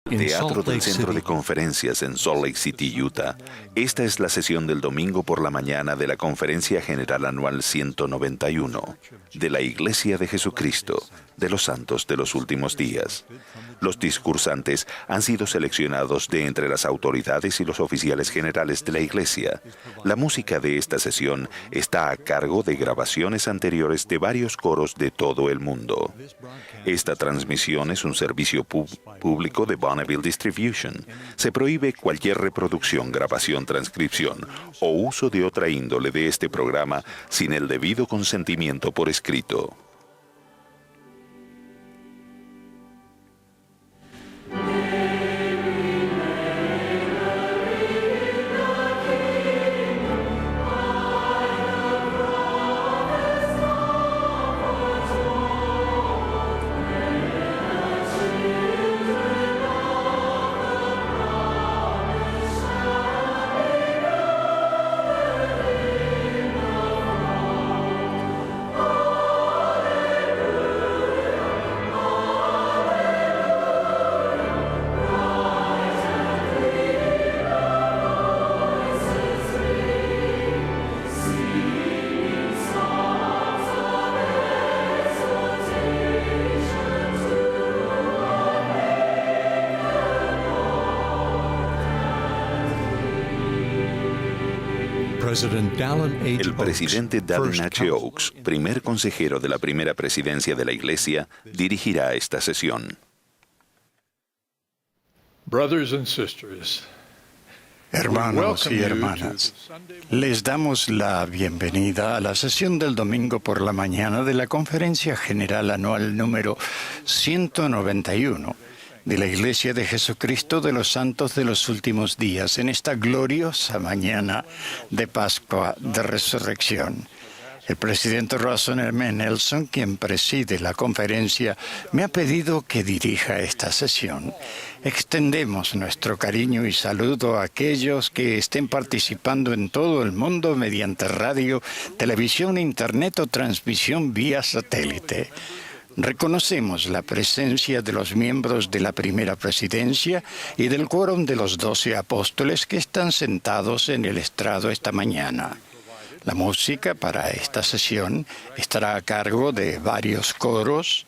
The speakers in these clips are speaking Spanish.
Teatro del Centro de Conferencias en Salt Lake City, Utah. Esta es la sesión del domingo por la mañana de la Conferencia General Anual 191 de la Iglesia de Jesucristo de los Santos de los Últimos Días. Los discursantes han sido seleccionados de entre las autoridades y los oficiales generales de la Iglesia. La música de esta sesión está a cargo de grabaciones anteriores de varios coros de todo el mundo. Esta transmisión es un servicio público de Bonneville Distribution. Se prohíbe cualquier reproducción, grabación, transcripción o uso de otra índole de este programa sin el debido consentimiento por escrito. El presidente Dallin H. Oaks, primer consejero de la primera presidencia de la Iglesia, dirigirá esta sesión. Hermanos y hermanas, les damos la bienvenida a la sesión del domingo por la mañana de la Conferencia General Anual número 191 de la Iglesia de Jesucristo de los Santos de los Últimos Días, en esta gloriosa mañana de Pascua de Resurrección. El presidente Russell M. Nelson, quien preside la conferencia, me ha pedido que dirija esta sesión. Extendemos nuestro cariño y saludo a aquellos que estén participando en todo el mundo mediante radio, televisión, internet o transmisión vía satélite. Reconocemos la presencia de los miembros de la primera presidencia y del quórum de los 12 apóstoles que están sentados en el estrado esta mañana. La música para esta sesión estará a cargo de varios coros,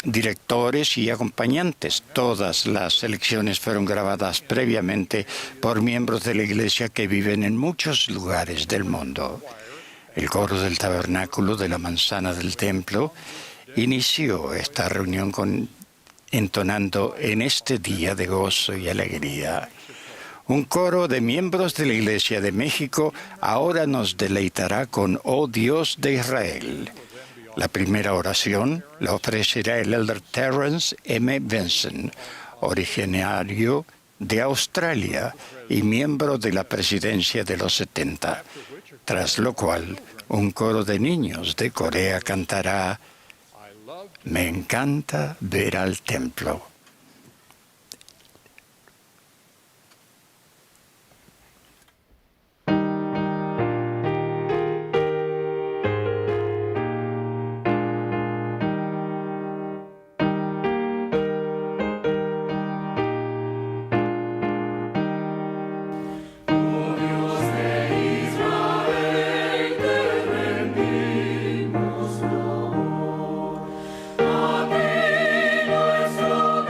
directores y acompañantes. Todas las selecciones fueron grabadas previamente por miembros de la Iglesia que viven en muchos lugares del mundo. El coro del tabernáculo de la manzana del templo inició esta reunión entonando en este día de gozo y alegría. Un coro de miembros de la Iglesia de México ahora nos deleitará con Oh Dios de Israel. La primera oración la ofrecerá el elder Terrence M. Benson, originario de Australia y miembro de la presidencia de los 70, tras lo cual un coro de niños de Corea cantará Me encanta ver al templo. Nuestro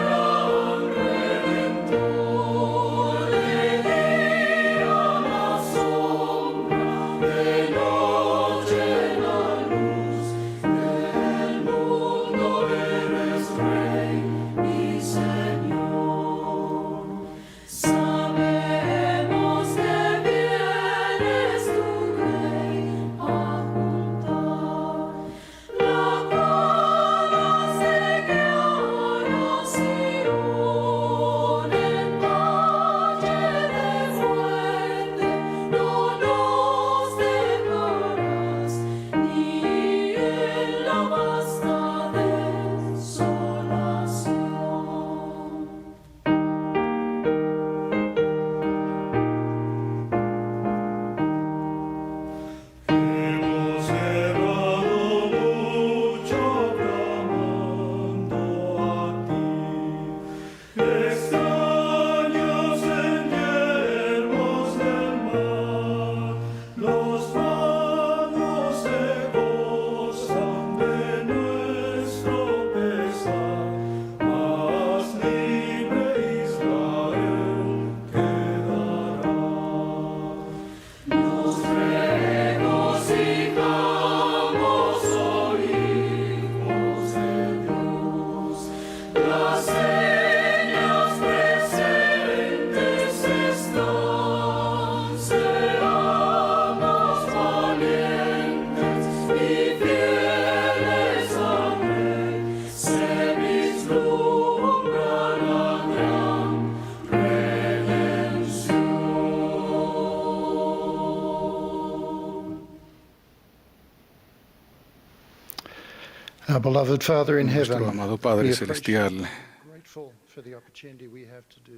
Nuestro amado Padre Celestial,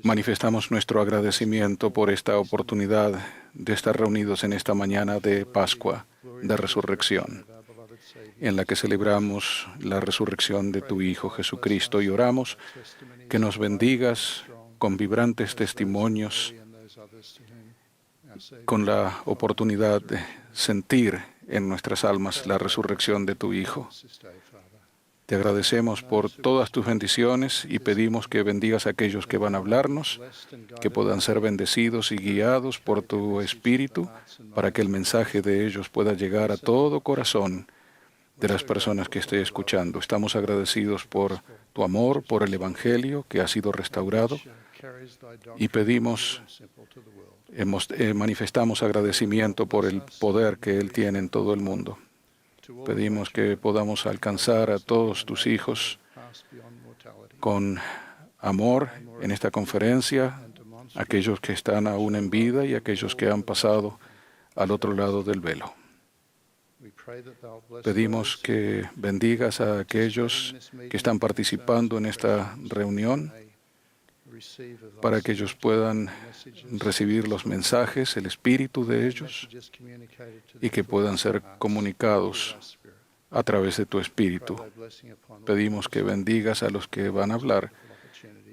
manifestamos nuestro agradecimiento por esta oportunidad de estar reunidos en esta mañana de Pascua, de Resurrección, en la que celebramos la resurrección de tu Hijo Jesucristo, y oramos que nos bendigas con vibrantes testimonios, con la oportunidad de sentir en nuestras almas la resurrección de tu Hijo. Te agradecemos por todas tus bendiciones y pedimos que bendigas a aquellos que van a hablarnos, que puedan ser bendecidos y guiados por tu Espíritu para que el mensaje de ellos pueda llegar a todo corazón de las personas que esté escuchando. Estamos agradecidos por tu amor, por el Evangelio que ha sido restaurado, y manifestamos agradecimiento por el poder que Él tiene en todo el mundo. Pedimos que podamos alcanzar a todos tus hijos con amor en esta conferencia, aquellos que están aún en vida y aquellos que han pasado al otro lado del velo. Pedimos que bendigas a aquellos que están participando en esta reunión para que ellos puedan recibir los mensajes, el espíritu de ellos, y que puedan ser comunicados a través de tu espíritu. Pedimos que bendigas a los que van a hablar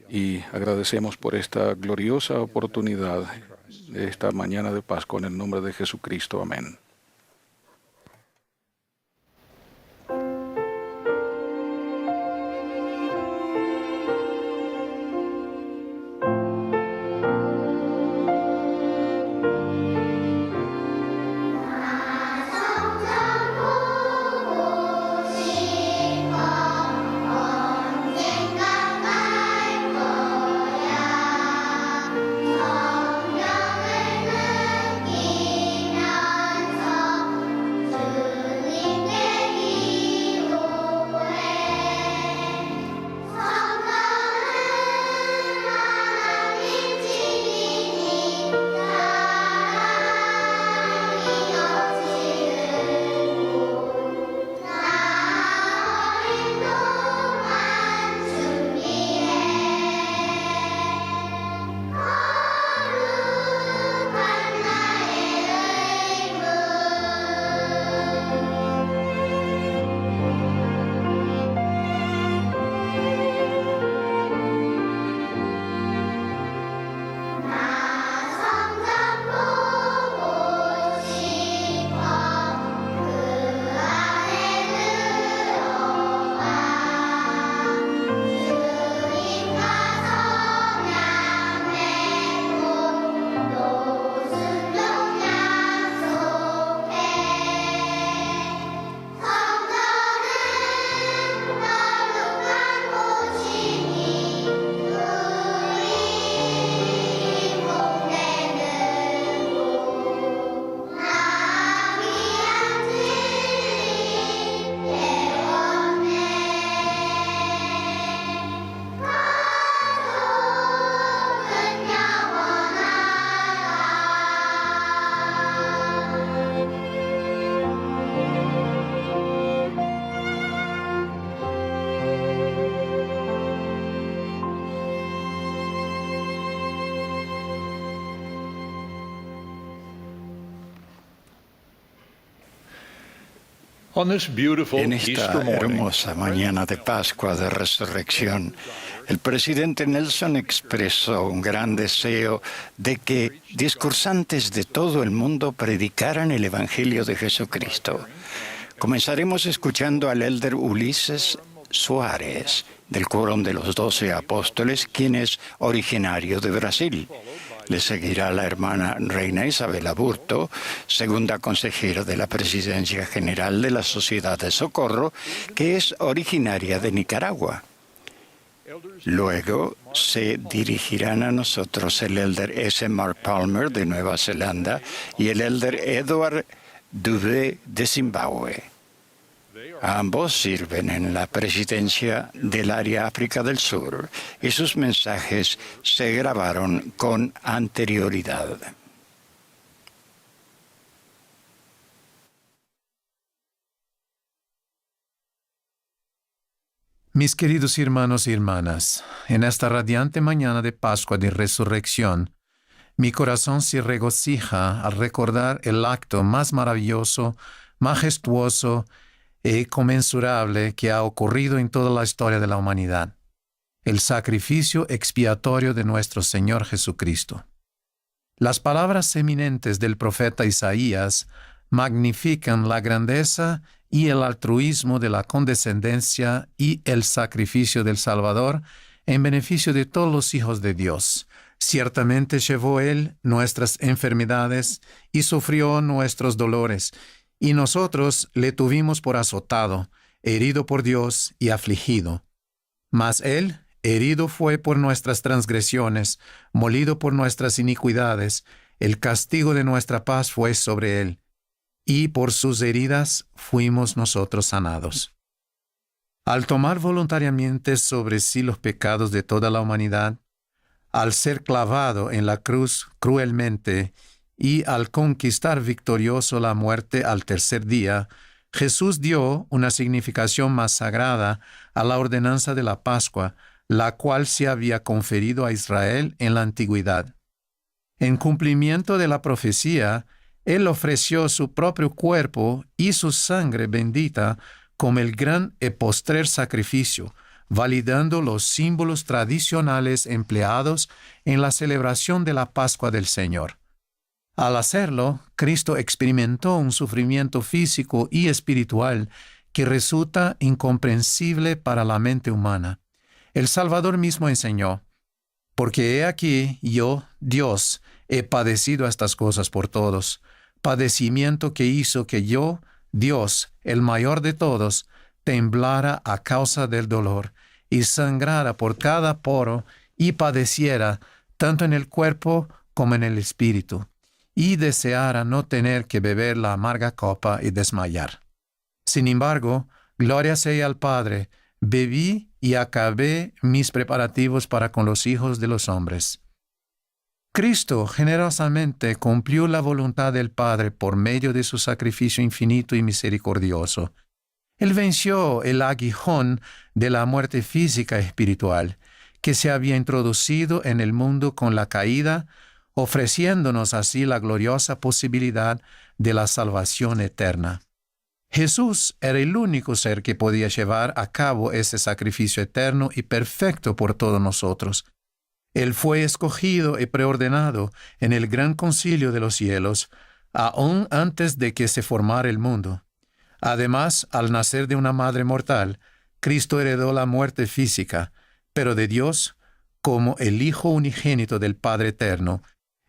y agradecemos por esta gloriosa oportunidad de esta mañana de Pascua en el nombre de Jesucristo. Amén. En esta hermosa mañana de Pascua de Resurrección, el presidente Nelson expresó un gran deseo de que discursantes de todo el mundo predicaran el Evangelio de Jesucristo. Comenzaremos escuchando al elder Ulises Suárez, del Quórum de los 12 Apóstoles, quien es originario de Brasil. Le seguirá la hermana Reina Isabel Aburto, segunda consejera de la Presidencia General de la Sociedad de Socorro, que es originaria de Nicaragua. Luego se dirigirán a nosotros el elder S. Mark Palmer de Nueva Zelanda y el elder Edward Dube de Zimbabue. Ambos sirven en la presidencia del área África del Sur y sus mensajes se grabaron con anterioridad. Mis queridos hermanos y hermanas, en esta radiante mañana de Pascua de Resurrección, mi corazón se regocija al recordar el acto más maravilloso, majestuoso e inconmensurable que ha ocurrido en toda la historia de la humanidad: el sacrificio expiatorio de nuestro Señor Jesucristo. Las palabras eminentes del profeta Isaías magnifican la grandeza y el altruismo de la condescendencia y el sacrificio del Salvador en beneficio de todos los hijos de Dios. Ciertamente llevó Él nuestras enfermedades y sufrió nuestros dolores, y nosotros le tuvimos por azotado, herido por Dios y afligido. Mas Él herido fue por nuestras transgresiones, molido por nuestras iniquidades, el castigo de nuestra paz fue sobre Él, y por sus heridas fuimos nosotros sanados. Al tomar voluntariamente sobre sí los pecados de toda la humanidad, al ser clavado en la cruz cruelmente y al conquistar victorioso la muerte al tercer día, Jesús dio una significación más sagrada a la ordenanza de la Pascua, la cual se había conferido a Israel en la antigüedad. En cumplimiento de la profecía, Él ofreció su propio cuerpo y su sangre bendita como el gran y postrer sacrificio, validando los símbolos tradicionales empleados en la celebración de la Pascua del Señor. Al hacerlo, Cristo experimentó un sufrimiento físico y espiritual que resulta incomprensible para la mente humana. El Salvador mismo enseñó: «Porque he aquí yo, Dios, he padecido estas cosas por todos, padecimiento que hizo que yo, Dios, el mayor de todos, temblara a causa del dolor, y sangrara por cada poro, y padeciera tanto en el cuerpo como en el espíritu, y deseara no tener que beber la amarga copa y desmayar. Sin embargo, gloria sea al Padre, bebí y acabé mis preparativos para con los hijos de los hombres». Cristo generosamente cumplió la voluntad del Padre por medio de su sacrificio infinito y misericordioso. Él venció el aguijón de la muerte física y espiritual que se había introducido en el mundo con la caída, ofreciéndonos así la gloriosa posibilidad de la salvación eterna. Jesús era el único ser que podía llevar a cabo ese sacrificio eterno y perfecto por todos nosotros. Él fue escogido y preordenado en el gran concilio de los cielos, aún antes de que se formara el mundo. Además, al nacer de una madre mortal, Cristo heredó la muerte física, pero de Dios, como el Hijo unigénito del Padre eterno,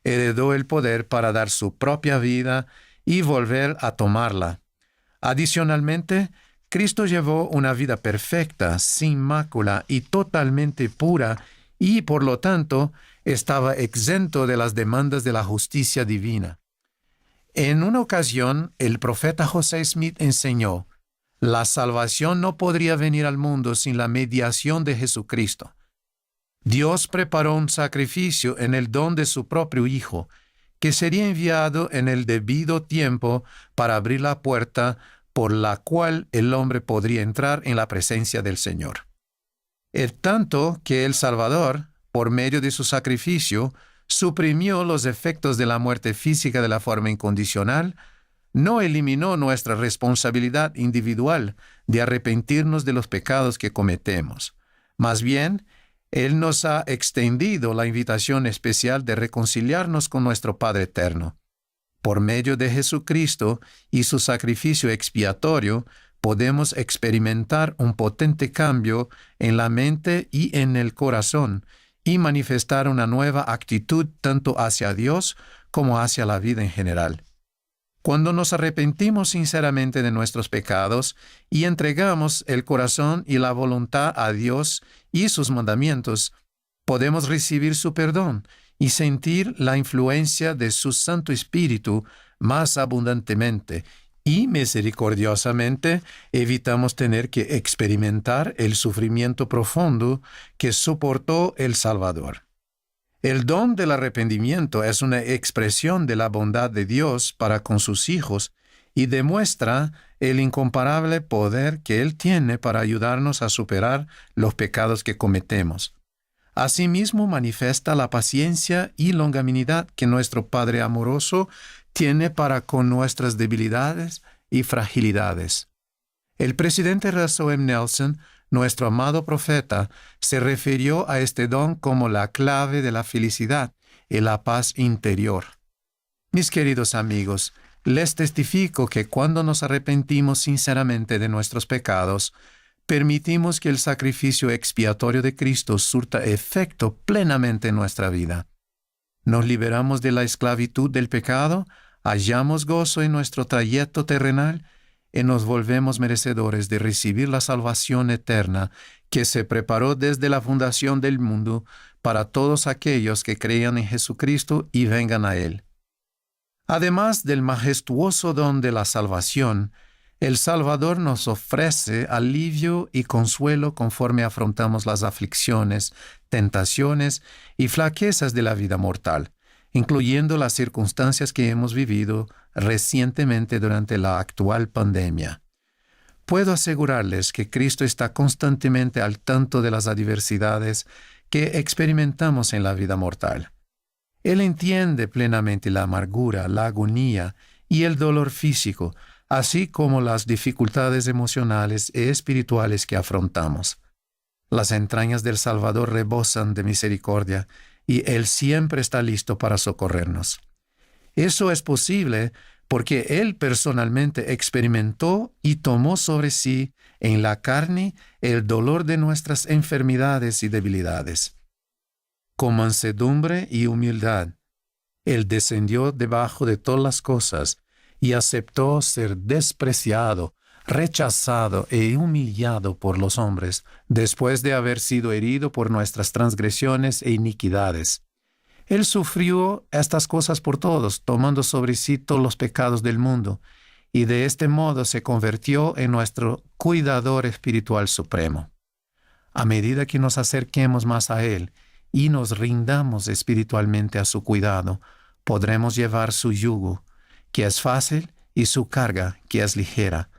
heredó el poder para dar su propia vida y volver a tomarla. Adicionalmente, Cristo llevó una vida perfecta, sin mácula y totalmente pura, y por lo tanto estaba exento de las demandas de la justicia divina. En una ocasión, el profeta José Smith enseñó: la salvación no podría venir al mundo sin la mediación de Jesucristo. Dios preparó un sacrificio en el don de su propio Hijo, que sería enviado en el debido tiempo para abrir la puerta por la cual el hombre podría entrar en la presencia del Señor. Es tanto que el Salvador, por medio de su sacrificio, suprimió los efectos de la muerte física de la forma incondicional, no eliminó nuestra responsabilidad individual de arrepentirnos de los pecados que cometemos. Más bien, Él nos ha extendido la invitación especial de reconciliarnos con nuestro Padre eterno. Por medio de Jesucristo y su sacrificio expiatorio, podemos experimentar un potente cambio en la mente y en el corazón y manifestar una nueva actitud tanto hacia Dios como hacia la vida en general. Cuando nos arrepentimos sinceramente de nuestros pecados y entregamos el corazón y la voluntad a Dios y sus mandamientos, podemos recibir su perdón y sentir la influencia de su Santo Espíritu más abundantemente, y misericordiosamente evitamos tener que experimentar el sufrimiento profundo que soportó el Salvador. El don del arrepentimiento es una expresión de la bondad de Dios para con sus hijos y demuestra el incomparable poder que Él tiene para ayudarnos a superar los pecados que cometemos. Asimismo, manifiesta la paciencia y longanimidad que nuestro Padre amoroso tiene para con nuestras debilidades y fragilidades. El presidente Russell M. Nelson, nuestro amado profeta, se refirió a este don como la clave de la felicidad y la paz interior. Mis queridos amigos, les testifico que cuando nos arrepentimos sinceramente de nuestros pecados, permitimos que el sacrificio expiatorio de Cristo surta efecto plenamente en nuestra vida. Nos liberamos de la esclavitud del pecado, hallamos gozo en nuestro trayecto terrenal y nos volvemos merecedores de recibir la salvación eterna que se preparó desde la fundación del mundo para todos aquellos que crean en Jesucristo y vengan a Él. Además del majestuoso don de la salvación, el Salvador nos ofrece alivio y consuelo conforme afrontamos las aflicciones, tentaciones y flaquezas de la vida mortal, incluyendo las circunstancias que hemos vivido recientemente durante la actual pandemia. Puedo asegurarles que Cristo está constantemente al tanto de las adversidades que experimentamos en la vida mortal. Él entiende plenamente la amargura, la agonía y el dolor físico, así como las dificultades emocionales y espirituales que afrontamos. Las entrañas del Salvador rebosan de misericordia y Él siempre está listo para socorrernos. Eso es posible porque Él personalmente experimentó y tomó sobre sí en la carne el dolor de nuestras enfermedades y debilidades. Con mansedumbre y humildad, Él descendió debajo de todas las cosas y aceptó ser despreciado, rechazado e humillado por los hombres, después de haber sido herido por nuestras transgresiones e iniquidades. Él sufrió estas cosas por todos, tomando sobre sí todos los pecados del mundo, y de este modo se convirtió en nuestro cuidador espiritual supremo. A medida que nos acerquemos más a Él y nos rindamos espiritualmente a su cuidado, podremos llevar su yugo, que es fácil, y su carga, que es ligera,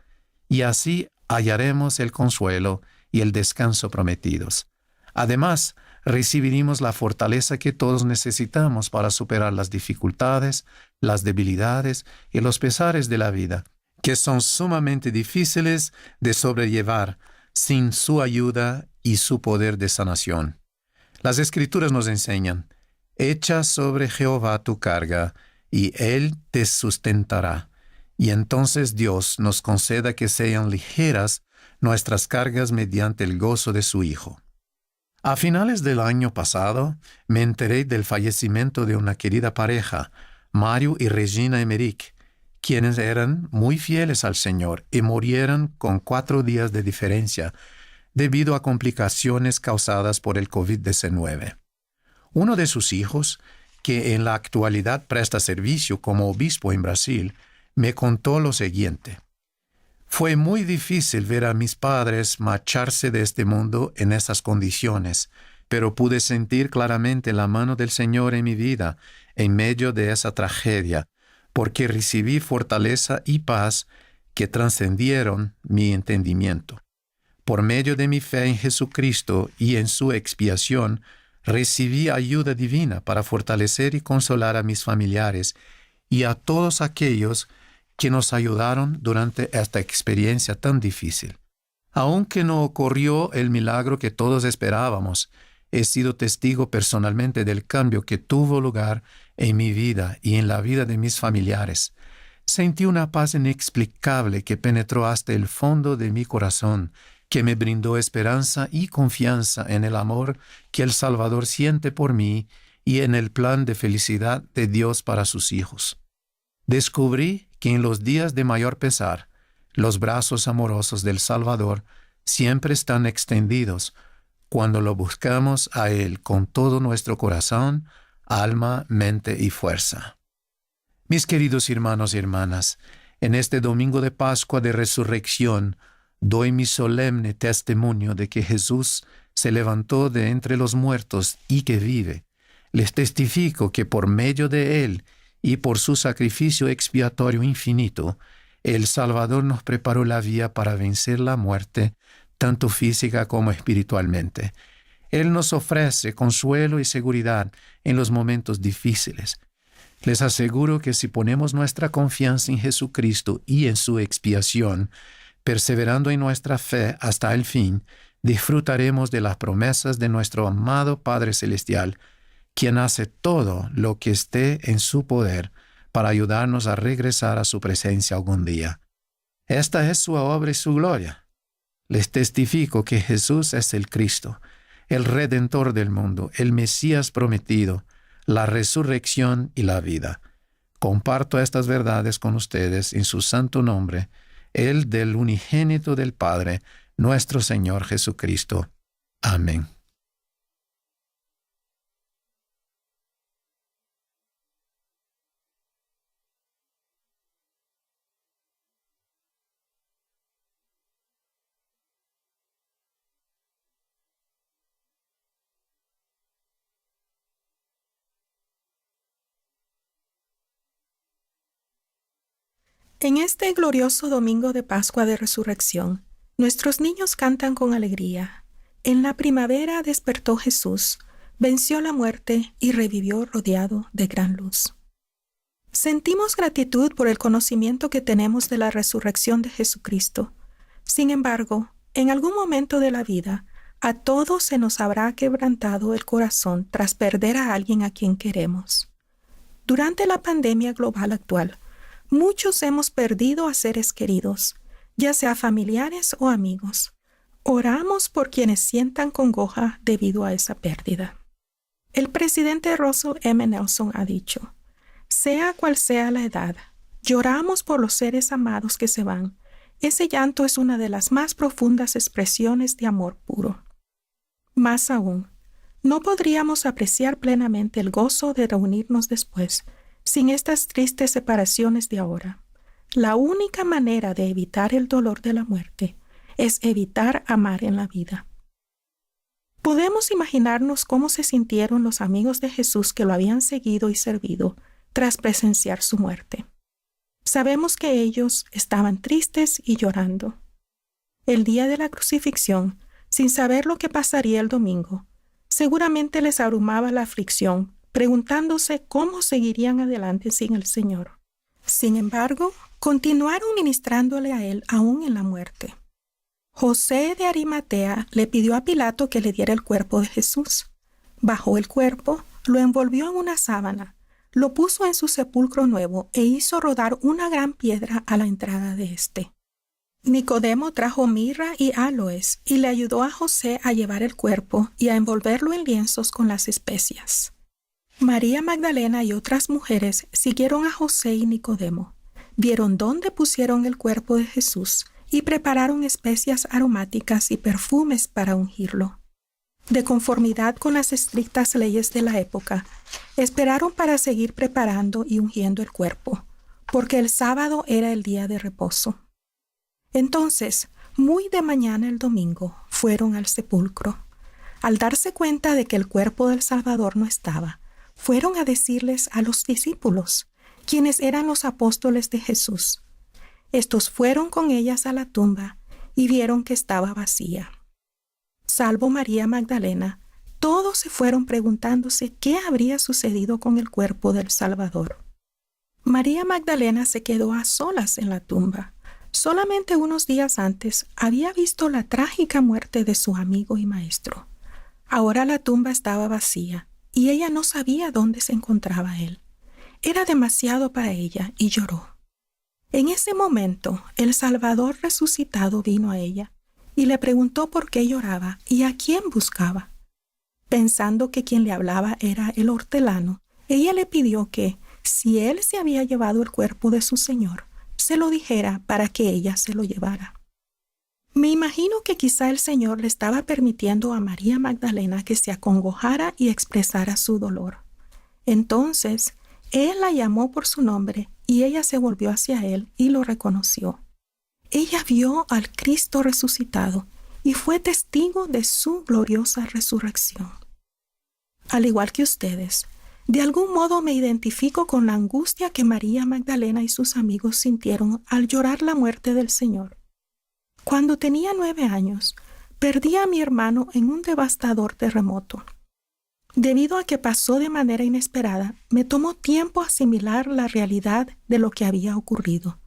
y así hallaremos el consuelo y el descanso prometidos. Además, recibiremos la fortaleza que todos necesitamos para superar las dificultades, las debilidades y los pesares de la vida, que son sumamente difíciles de sobrellevar sin su ayuda y su poder de sanación. Las Escrituras nos enseñan: echa sobre Jehová tu carga, y Él te sustentará. Y entonces Dios nos conceda que sean ligeras nuestras cargas mediante el gozo de su Hijo. A finales del año pasado, me enteré del fallecimiento de una querida pareja, Mario y Regina Emmerich, quienes eran muy fieles al Señor y murieron con 4 días de diferencia debido a complicaciones causadas por el COVID-19. Uno de sus hijos, que en la actualidad presta servicio como obispo en Brasil, me contó lo siguiente: fue muy difícil ver a mis padres marcharse de este mundo en esas condiciones, pero pude sentir claramente la mano del Señor en mi vida en medio de esa tragedia, porque recibí fortaleza y paz que trascendieron mi entendimiento. Por medio de mi fe en Jesucristo y en su expiación, recibí ayuda divina para fortalecer y consolar a mis familiares y a todos aquellos que nos ayudaron durante esta experiencia tan difícil. Aunque no ocurrió el milagro que todos esperábamos, he sido testigo personalmente del cambio que tuvo lugar en mi vida y en la vida de mis familiares. Sentí una paz inexplicable que penetró hasta el fondo de mi corazón, que me brindó esperanza y confianza en el amor que el Salvador siente por mí y en el plan de felicidad de Dios para sus hijos. Descubrí que en los días de mayor pesar, los brazos amorosos del Salvador siempre están extendidos cuando lo buscamos a Él con todo nuestro corazón, alma, mente y fuerza. Mis queridos hermanos y hermanas, en este domingo de Pascua de Resurrección, doy mi solemne testimonio de que Jesús se levantó de entre los muertos y que vive. Les testifico que por medio de Él y por su sacrificio expiatorio infinito, El Salvador nos preparó la vía para vencer la muerte, tanto física como espiritualmente. Él nos ofrece consuelo y seguridad en los momentos difíciles. Les aseguro que si ponemos nuestra confianza en Jesucristo y en su expiación, perseverando en nuestra fe hasta el fin, disfrutaremos de las promesas de nuestro amado Padre Celestial, quien hace todo lo que esté en su poder para ayudarnos a regresar a su presencia algún día. Esta es su obra y su gloria. Les testifico que Jesús es el Cristo, el Redentor del mundo, el Mesías prometido, la resurrección y la vida. Comparto estas verdades con ustedes en su santo nombre, el del unigénito del Padre, nuestro Señor Jesucristo. Amén. En este glorioso domingo de Pascua de Resurrección, nuestros niños cantan con alegría. En la primavera despertó Jesús, venció la muerte y revivió rodeado de gran luz. Sentimos gratitud por el conocimiento que tenemos de la resurrección de Jesucristo. Sin embargo, en algún momento de la vida, a todos se nos habrá quebrantado el corazón tras perder a alguien a quien queremos. Durante la pandemia global actual, muchos hemos perdido a seres queridos, ya sea familiares o amigos. Oramos por quienes sientan congoja debido a esa pérdida. El presidente Russell M. Nelson ha dicho, sea cual sea la edad, lloramos por los seres amados que se van. Ese llanto es una de las más profundas expresiones de amor puro. Más aún, no podríamos apreciar plenamente el gozo de reunirnos después, sin estas tristes separaciones de ahora. La única manera de evitar el dolor de la muerte es evitar amar en la vida. Podemos imaginarnos cómo se sintieron los amigos de Jesús que lo habían seguido y servido tras presenciar su muerte. Sabemos que ellos estaban tristes y llorando. El día de la crucifixión, sin saber lo que pasaría el domingo, seguramente les abrumaba la aflicción, preguntándose cómo seguirían adelante sin el Señor. Sin embargo, continuaron ministrándole a Él aún en la muerte. José de Arimatea le pidió a Pilato que le diera el cuerpo de Jesús. Bajó el cuerpo, lo envolvió en una sábana, lo puso en su sepulcro nuevo e hizo rodar una gran piedra a la entrada de éste. Nicodemo trajo mirra y áloes y le ayudó a José a llevar el cuerpo y a envolverlo en lienzos con las especias. María Magdalena y otras mujeres siguieron a José y Nicodemo, vieron dónde pusieron el cuerpo de Jesús y prepararon especias aromáticas y perfumes para ungirlo. De conformidad con las estrictas leyes de la época, esperaron para seguir preparando y ungiendo el cuerpo, porque el sábado era el día de reposo. Entonces, muy de mañana el domingo, fueron al sepulcro. Al darse cuenta de que el cuerpo del Salvador no estaba, fueron a decirles a los discípulos, quienes eran los apóstoles de Jesús. Estos fueron con ellas a la tumba y vieron que estaba vacía. Salvo María Magdalena, todos se fueron preguntándose qué habría sucedido con el cuerpo del Salvador. María Magdalena se quedó a solas en la tumba. Solamente unos días antes había visto la trágica muerte de su amigo y maestro. Ahora la tumba estaba vacía y ella no sabía dónde se encontraba él. Era demasiado para ella y lloró. En ese momento, el Salvador resucitado vino a ella y le preguntó por qué lloraba y a quién buscaba. Pensando que quien le hablaba era el hortelano, ella le pidió que, si él se había llevado el cuerpo de su Señor, se lo dijera para que ella se lo llevara. Me imagino que quizá el Señor le estaba permitiendo a María Magdalena que se acongojara y expresara su dolor. Entonces, él la llamó por su nombre y ella se volvió hacia él y lo reconoció. Ella vio al Cristo resucitado y fue testigo de su gloriosa resurrección. Al igual que ustedes, De algún modo me identifico con la angustia que María Magdalena y sus amigos sintieron al llorar la muerte del Señor. Cuando tenía 9 años, perdí a mi hermano en un devastador terremoto. Debido a que pasó de manera inesperada, me tomó tiempo asimilar la realidad de lo que había ocurrido.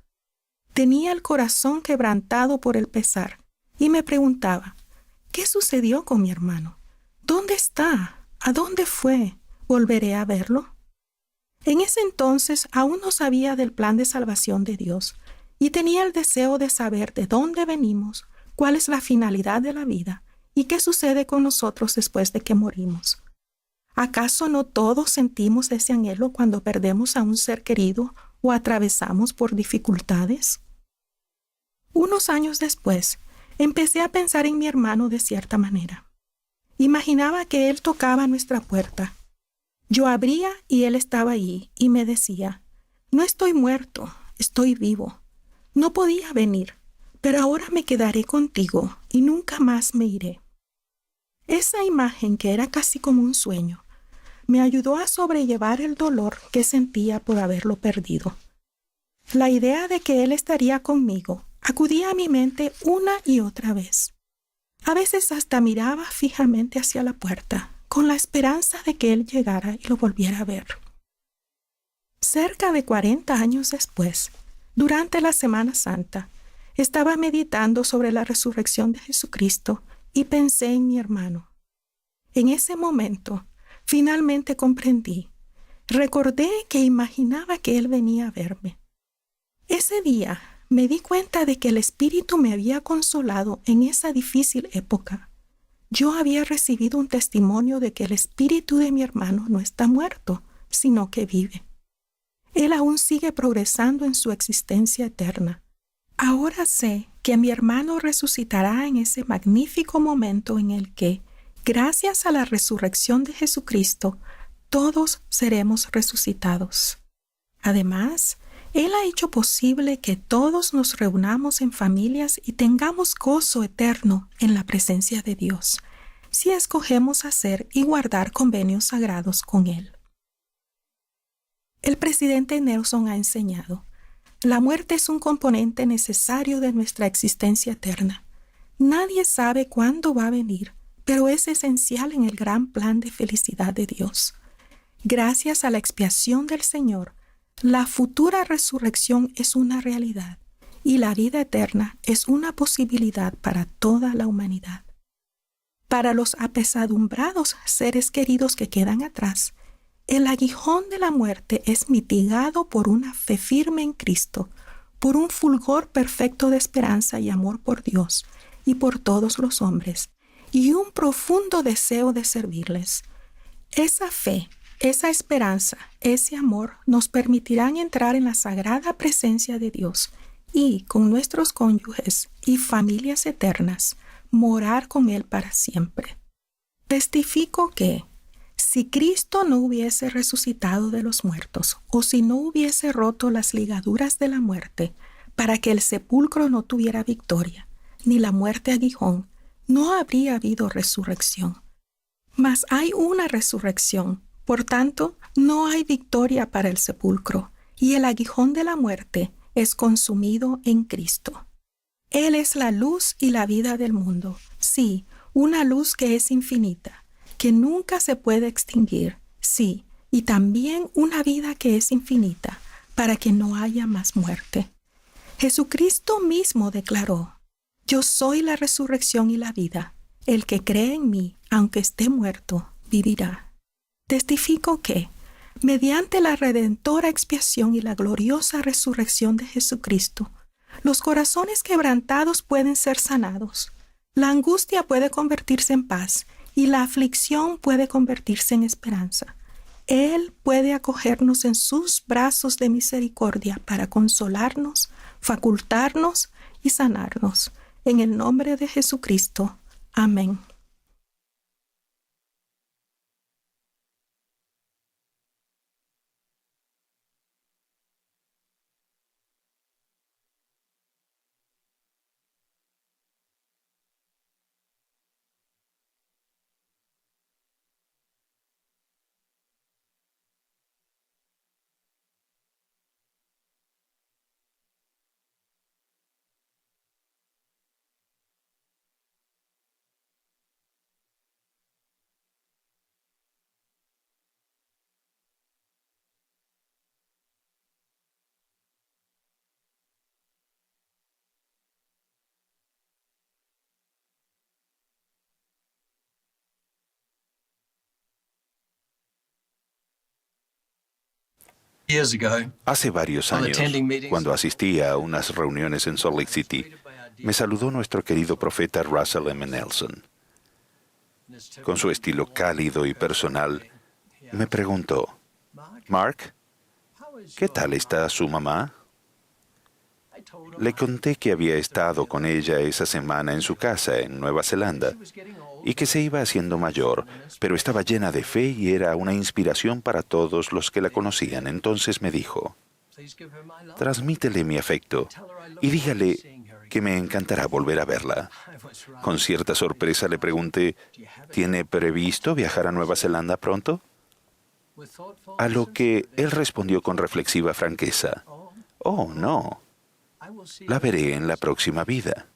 Tenía el corazón quebrantado por el pesar y me preguntaba, ¿qué sucedió con mi hermano? ¿Dónde está? ¿A dónde fue? ¿Volveré a verlo? En ese entonces aún no sabía del plan de salvación de Dios y tenía el deseo de saber de dónde venimos, cuál es la finalidad de la vida y qué sucede con nosotros después de que morimos. ¿Acaso no todos sentimos ese anhelo cuando perdemos a un ser querido o atravesamos por dificultades? Unos años después, empecé a pensar en mi hermano de cierta manera. Imaginaba que él tocaba nuestra puerta. Yo abría y él estaba allí y me decía, no estoy muerto, estoy vivo. No podía venir, pero ahora me quedaré contigo y nunca más me iré. Esa imagen, que era casi como un sueño, me ayudó a sobrellevar el dolor que sentía por haberlo perdido. La idea de que él estaría conmigo acudía a mi mente una y otra vez. A veces hasta miraba fijamente hacia la puerta, con la esperanza de que él llegara y lo volviera a ver. Cerca de 40 años después, durante la Semana Santa, estaba meditando sobre la resurrección de Jesucristo y pensé en mi hermano. En ese momento, finalmente comprendí. Recordé que imaginaba que él venía a verme. Ese día me di cuenta de que el Espíritu me había consolado en esa difícil época. Yo había recibido un testimonio de que el espíritu de mi hermano no está muerto, sino que vive. Él aún sigue progresando en su existencia eterna. Ahora sé que mi hermano resucitará en ese magnífico momento en el que, gracias a la resurrección de Jesucristo, todos seremos resucitados. Además, Él ha hecho posible que todos nos reunamos en familias y tengamos gozo eterno en la presencia de Dios, si escogemos hacer y guardar convenios sagrados con Él. El presidente Nelson ha enseñado, la muerte es un componente necesario de nuestra existencia eterna. Nadie sabe cuándo va a venir, pero es esencial en el gran plan de felicidad de Dios. Gracias a la expiación del Señor, la futura resurrección es una realidad y la vida eterna es una posibilidad para toda la humanidad. Para los apesadumbrados seres queridos que quedan atrás, el aguijón de la muerte es mitigado por una fe firme en Cristo, por un fulgor perfecto de esperanza y amor por Dios y por todos los hombres, y un profundo deseo de servirles. Esa fe, esa esperanza, ese amor nos permitirán entrar en la sagrada presencia de Dios y, con nuestros cónyuges y familias eternas, morar con Él para siempre. Testifico que, si Cristo no hubiese resucitado de los muertos, o si no hubiese roto las ligaduras de la muerte, para que el sepulcro no tuviera victoria, ni la muerte aguijón, no habría habido resurrección. Mas hay una resurrección. Por tanto, no hay victoria para el sepulcro, y el aguijón de la muerte es consumido en Cristo. Él es la luz y la vida del mundo, sí, una luz que es infinita, que nunca se puede extinguir, sí, y también una vida que es infinita, para que no haya más muerte. Jesucristo mismo declaró, «Yo soy la resurrección y la vida. El que cree en mí, aunque esté muerto, vivirá». Testifico que, mediante la redentora expiación y la gloriosa resurrección de Jesucristo, los corazones quebrantados pueden ser sanados, la angustia puede convertirse en paz y la aflicción puede convertirse en esperanza. Él puede acogernos en sus brazos de misericordia para consolarnos, facultarnos y sanarnos. En el nombre de Jesucristo. Amén. Hace varios años, cuando asistía a unas reuniones en Salt Lake City, me saludó nuestro querido profeta Russell M. Nelson. Con su estilo cálido y personal, me preguntó, «Mark, ¿qué tal está su mamá?» Le conté que había estado con ella esa semana en su casa en Nueva Zelanda y que se iba haciendo mayor, pero estaba llena de fe y era una inspiración para todos los que la conocían. Entonces me dijo, «Transmítele mi afecto y dígale que me encantará volver a verla». Con cierta sorpresa le pregunté, «¿Tiene previsto viajar a Nueva Zelanda pronto?». A lo que él respondió con reflexiva franqueza, «Oh, no. La veré en la próxima vida».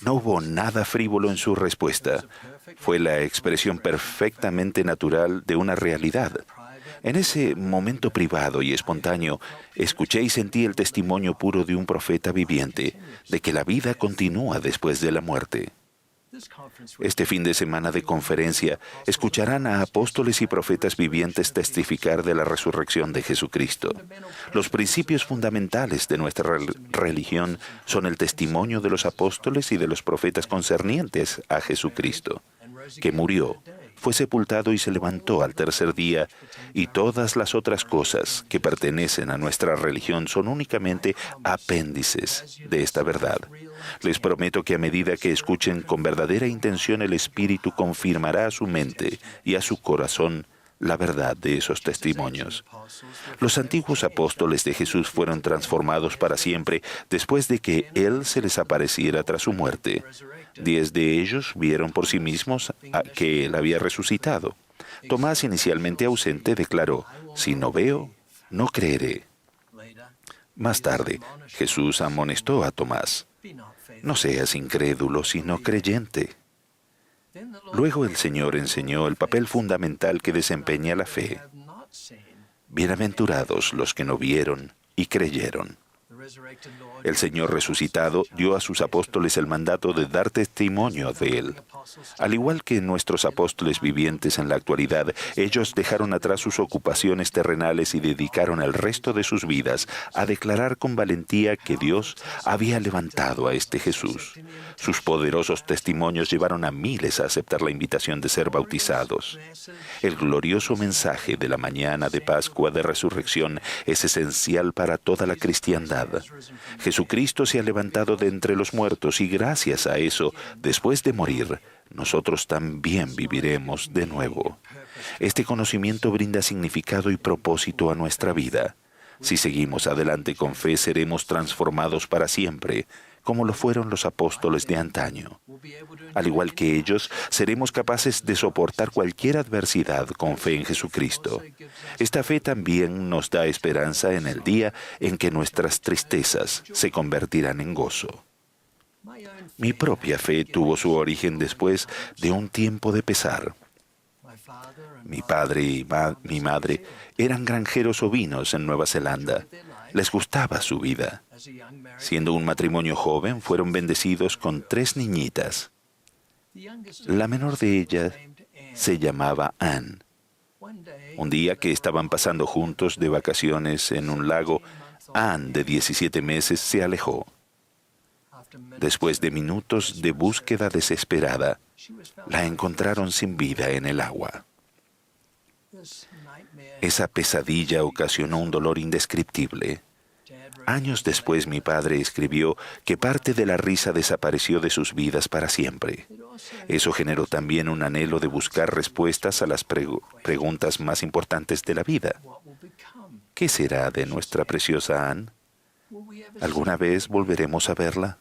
No hubo nada frívolo en su respuesta. Fue la expresión perfectamente natural de una realidad. En ese momento privado y espontáneo, escuché y sentí el testimonio puro de un profeta viviente, de que la vida continúa después de la muerte. Este fin de semana de conferencia escucharán a apóstoles y profetas vivientes testificar de la resurrección de Jesucristo. Los principios fundamentales de nuestra religión son el testimonio de los apóstoles y de los profetas concernientes a Jesucristo, que murió, fue sepultado y se levantó al tercer día, y todas las otras cosas que pertenecen a nuestra religión son únicamente apéndices de esta verdad. Les prometo que a medida que escuchen con verdadera intención, el Espíritu confirmará a su mente y a su corazón la verdad de esos testimonios. Los antiguos apóstoles de Jesús fueron transformados para siempre después de que Él se les apareciera tras su muerte. 10 de ellos vieron por sí mismos que Él había resucitado. Tomás, inicialmente ausente, declaró, «Si no veo, no creeré». Más tarde, Jesús amonestó a Tomás, «No seas incrédulo, sino creyente». Luego el Señor enseñó el papel fundamental que desempeña la fe. Bienaventurados los que no vieron y creyeron. El Señor resucitado dio a sus apóstoles el mandato de dar testimonio de Él. Al igual que nuestros apóstoles vivientes en la actualidad, ellos dejaron atrás sus ocupaciones terrenales y dedicaron el resto de sus vidas a declarar con valentía que Dios había levantado a este Jesús. Sus poderosos testimonios llevaron a miles a aceptar la invitación de ser bautizados. El glorioso mensaje de la mañana de Pascua de Resurrección es esencial para toda la cristiandad. Jesucristo se ha levantado de entre los muertos y gracias a eso, después de morir, nosotros también viviremos de nuevo. Este conocimiento brinda significado y propósito a nuestra vida. Si seguimos adelante con fe, seremos transformados para siempre, como lo fueron los apóstoles de antaño. Al igual que ellos, seremos capaces de soportar cualquier adversidad con fe en Jesucristo. Esta fe también nos da esperanza en el día en que nuestras tristezas se convertirán en gozo. Mi propia fe tuvo su origen después de un tiempo de pesar. Mi padre y mi madre eran granjeros ovinos en Nueva Zelanda. Les gustaba su vida. Siendo un matrimonio joven, fueron bendecidos con 3 niñitas. La menor de ellas se llamaba Anne. Un día que estaban pasando juntos de vacaciones en un lago, Anne, de 17 meses, se alejó. Después de minutos de búsqueda desesperada, la encontraron sin vida en el agua. Esa pesadilla ocasionó un dolor indescriptible. Años después, mi padre escribió que parte de la risa desapareció de sus vidas para siempre. Eso generó también un anhelo de buscar respuestas a las preguntas más importantes de la vida. ¿Qué será de nuestra preciosa Anne? ¿Alguna vez volveremos a verla?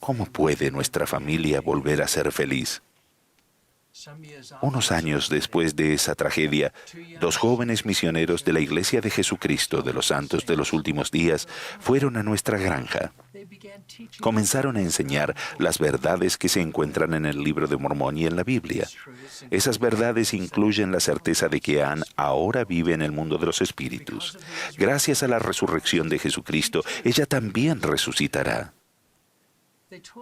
¿Cómo puede nuestra familia volver a ser feliz? Unos años después de esa tragedia, 2 jóvenes misioneros de la Iglesia de Jesucristo de los Santos de los Últimos Días fueron a nuestra granja. Comenzaron a enseñar las verdades que se encuentran en el Libro de Mormón y en la Biblia. Esas verdades incluyen la certeza de que Anne ahora vive en el mundo de los espíritus. Gracias a la resurrección de Jesucristo, ella también resucitará.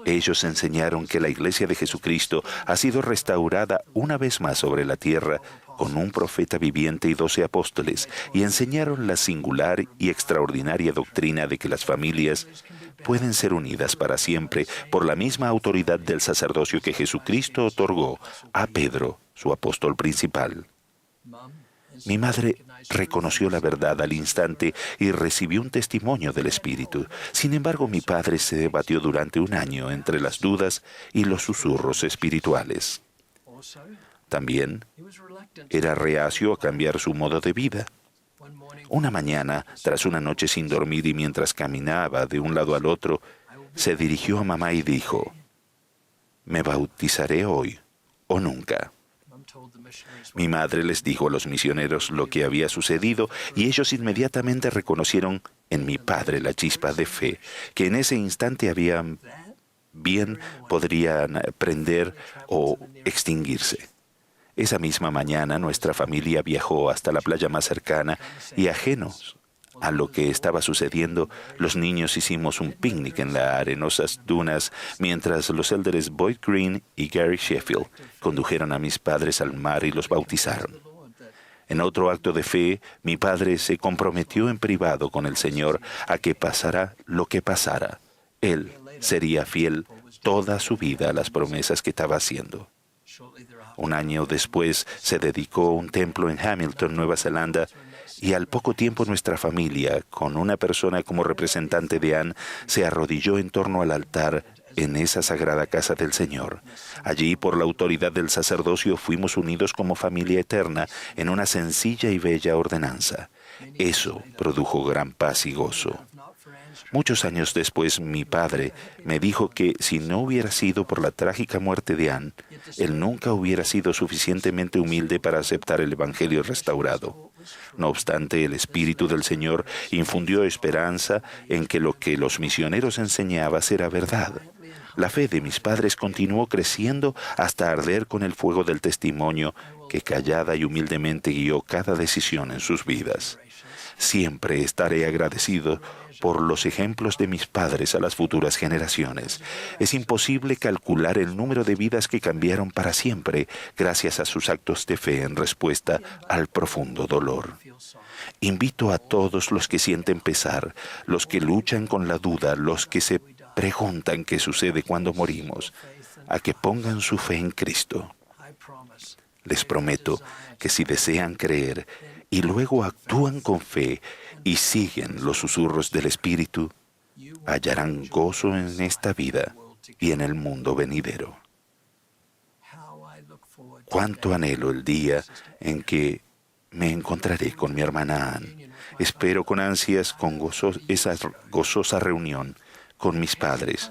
Ellos enseñaron que la Iglesia de Jesucristo ha sido restaurada una vez más sobre la tierra con un profeta viviente y 12 apóstoles, y enseñaron la singular y extraordinaria doctrina de que las familias pueden ser unidas para siempre por la misma autoridad del sacerdocio que Jesucristo otorgó a Pedro, su apóstol principal. Mi madre reconoció la verdad al instante y recibió un testimonio del Espíritu. Sin embargo, mi padre se debatió durante un año entre las dudas y los susurros espirituales. También era reacio a cambiar su modo de vida. Una mañana, tras una noche sin dormir y mientras caminaba de un lado al otro, se dirigió a mamá y dijo: «Me bautizaré hoy o nunca». Mi madre les dijo a los misioneros lo que había sucedido y ellos inmediatamente reconocieron en mi padre la chispa de fe que en ese instante podrían prender o extinguirse. Esa misma mañana nuestra familia viajó hasta la playa más cercana y, ajenos a lo que estaba sucediendo, los niños hicimos un picnic en las arenosas dunas mientras los élderes Boyd Green y Gary Sheffield condujeron a mis padres al mar y los bautizaron. En otro acto de fe, mi padre se comprometió en privado con el Señor a que pasara lo que pasara. Él sería fiel toda su vida a las promesas que estaba haciendo. Un año después se dedicó un templo en Hamilton, Nueva Zelanda, y al poco tiempo nuestra familia, con una persona como representante de Anne, se arrodilló en torno al altar en esa sagrada casa del Señor. Allí, por la autoridad del sacerdocio, fuimos unidos como familia eterna en una sencilla y bella ordenanza. Eso produjo gran paz y gozo. Muchos años después, mi padre me dijo que si no hubiera sido por la trágica muerte de Anne, él nunca hubiera sido suficientemente humilde para aceptar el Evangelio restaurado. No obstante, el Espíritu del Señor infundió esperanza en que lo que los misioneros enseñaban era verdad. La fe de mis padres continuó creciendo hasta arder con el fuego del testimonio que callada y humildemente guió cada decisión en sus vidas. Siempre estaré agradecido por los ejemplos de mis padres a las futuras generaciones. Es imposible calcular el número de vidas que cambiaron para siempre gracias a sus actos de fe en respuesta al profundo dolor. Invito a todos los que sienten pesar, los que luchan con la duda, los que se preguntan qué sucede cuando morimos, a que pongan su fe en Cristo. Les prometo que si desean creer y luego actúan con fe y siguen los susurros del Espíritu, hallarán gozo en esta vida y en el mundo venidero. Cuánto anhelo el día en que me encontraré con mi hermana Anne. Espero con ansias esa gozosa reunión con mis padres,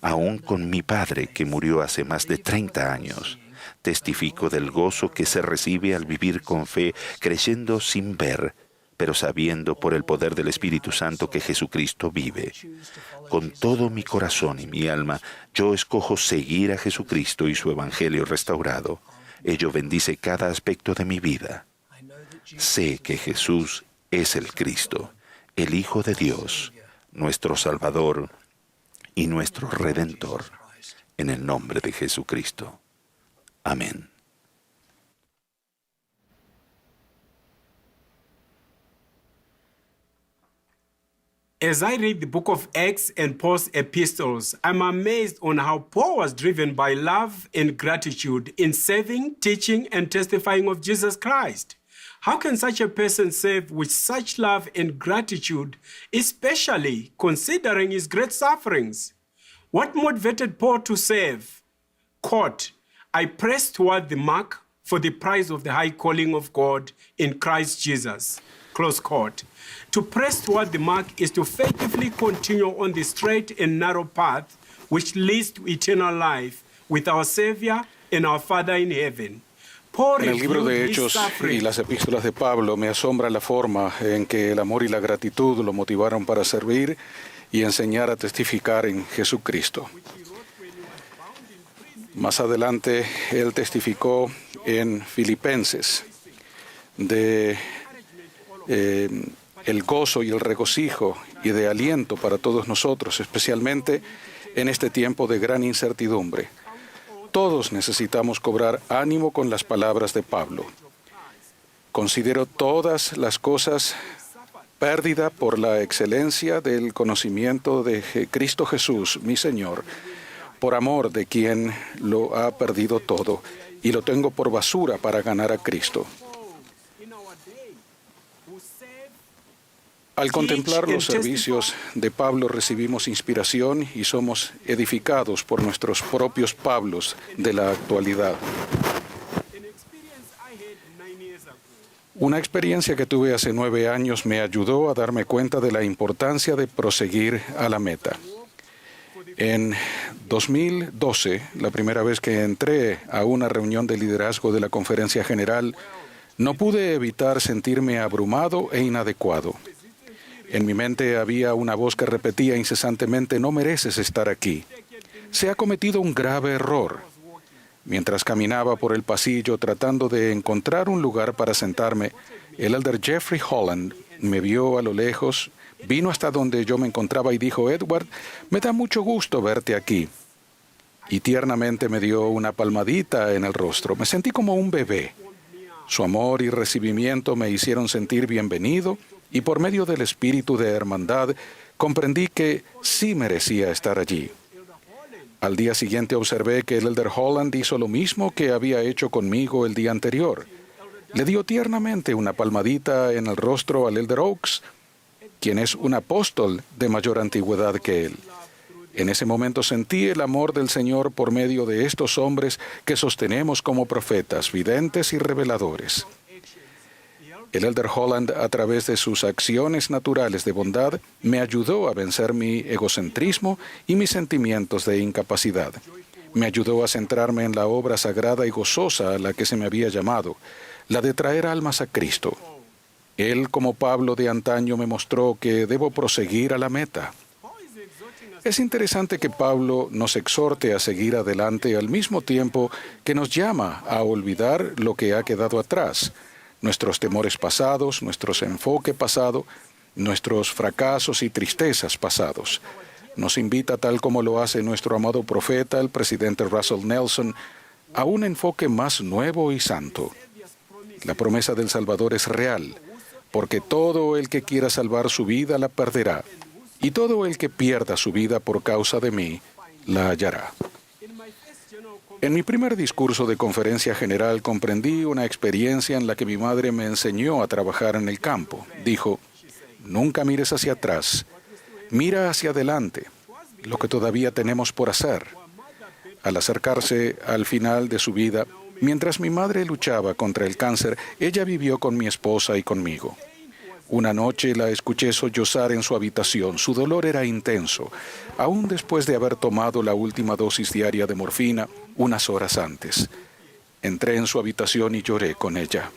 aún con mi padre que murió hace más de 30 años. Testifico del gozo que se recibe al vivir con fe, creyendo sin ver, pero sabiendo por el poder del Espíritu Santo que Jesucristo vive. Con todo mi corazón y mi alma, yo escojo seguir a Jesucristo y su Evangelio restaurado. Ello bendice cada aspecto de mi vida. Sé que Jesús es el Cristo, el Hijo de Dios, nuestro Salvador y nuestro Redentor. En el nombre de Jesucristo. Amén. As I read the book of Acts and Paul's epistles, I'm amazed on how Paul was driven by love and gratitude in serving, teaching, and testifying of Jesus Christ. How can such a person serve with such love and gratitude, especially considering his great sufferings? What motivated Paul to serve? Quote, I press toward the mark for the prize of the high calling of God in Christ Jesus. Close quote. To press toward the mark is to faithfully continue on the straight and narrow path which leads to eternal life with our Savior and our Father in heaven. En el libro de Hechos y las epístolas de Pablo me asombra la forma en que el amor y la gratitud lo motivaron para servir y enseñar a testificar en Jesucristo. Más adelante, él testificó en Filipenses de el gozo y el regocijo y de aliento para todos nosotros, especialmente en este tiempo de gran incertidumbre. Todos necesitamos cobrar ánimo con las palabras de Pablo. Considero todas las cosas pérdida por la excelencia del conocimiento de Cristo Jesús, mi Señor, por amor de quien lo ha perdido todo, y lo tengo por basura para ganar a Cristo. Al contemplar los servicios de Pablo recibimos inspiración y somos edificados por nuestros propios Pablos de la actualidad. Una experiencia que tuve hace 9 años me ayudó a darme cuenta de la importancia de proseguir a la meta. En 2012, la primera vez que entré a una reunión de liderazgo de la Conferencia General, no pude evitar sentirme abrumado e inadecuado. En mi mente había una voz que repetía incesantemente: no mereces estar aquí. Se ha cometido un grave error. Mientras caminaba por el pasillo tratando de encontrar un lugar para sentarme, el elder Jeffrey Holland me vio a lo lejos, vino hasta donde yo me encontraba y dijo: Edward, me da mucho gusto verte aquí. Y tiernamente me dio una palmadita en el rostro. Me sentí como un bebé. Su amor y recibimiento me hicieron sentir bienvenido y por medio del espíritu de hermandad comprendí que sí merecía estar allí. Al día siguiente observé que el elder Holland hizo lo mismo que había hecho conmigo el día anterior. Le dio tiernamente una palmadita en el rostro al elder Oaks, quien es un apóstol de mayor antigüedad que él. En ese momento sentí el amor del Señor por medio de estos hombres que sostenemos como profetas, videntes y reveladores. El elder Holland, a través de sus acciones naturales de bondad, me ayudó a vencer mi egocentrismo y mis sentimientos de incapacidad. Me ayudó a centrarme en la obra sagrada y gozosa a la que se me había llamado, la de traer almas a Cristo. Él, como Pablo de antaño, me mostró que debo proseguir a la meta. Es interesante que Pablo nos exhorte a seguir adelante al mismo tiempo que nos llama a olvidar lo que ha quedado atrás, nuestros temores pasados, nuestro enfoque pasado, nuestros fracasos y tristezas pasados. Nos invita, tal como lo hace nuestro amado profeta, el presidente Russell Nelson, a un enfoque más nuevo y santo. La promesa del Salvador es real, porque todo el que quiera salvar su vida la perderá, y todo el que pierda su vida por causa de mí la hallará. En mi primer discurso de conferencia general comprendí una experiencia en la que mi madre me enseñó a trabajar en el campo. Dijo: nunca mires hacia atrás, mira hacia adelante, lo que todavía tenemos por hacer. Al acercarse al final de su vida, mientras mi madre luchaba contra el cáncer, ella vivió con mi esposa y conmigo. Una noche la escuché sollozar en su habitación. Su dolor era intenso, aún después de haber tomado la última dosis diaria de morfina unas horas antes. Entré en su habitación y lloré con ella.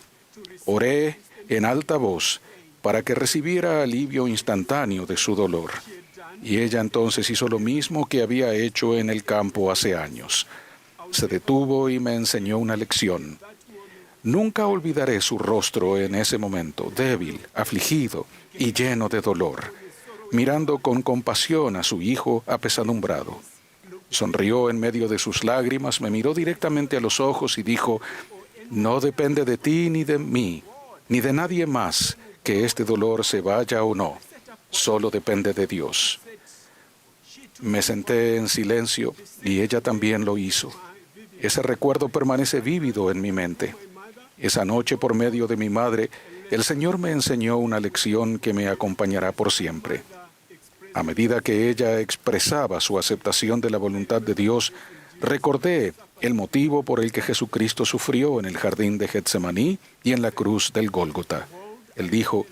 Oré en alta voz para que recibiera alivio instantáneo de su dolor. Y ella entonces hizo lo mismo que había hecho en el campo hace años. Se detuvo y me enseñó una lección. Nunca olvidaré su rostro en ese momento, débil, afligido y lleno de dolor, mirando con compasión a su hijo apesadumbrado. Sonrió en medio de sus lágrimas, me miró directamente a los ojos y dijo: no depende de ti ni de mí, ni de nadie más que este dolor se vaya o no, solo depende de Dios. Me senté en silencio y ella también lo hizo. Ese recuerdo permanece vívido en mi mente. Esa noche, por medio de mi madre, el Señor me enseñó una lección que me acompañará por siempre. A medida que ella expresaba su aceptación de la voluntad de Dios, recordé el motivo por el que Jesucristo sufrió en el jardín de Getsemaní y en la cruz del Gólgota. Él dijo: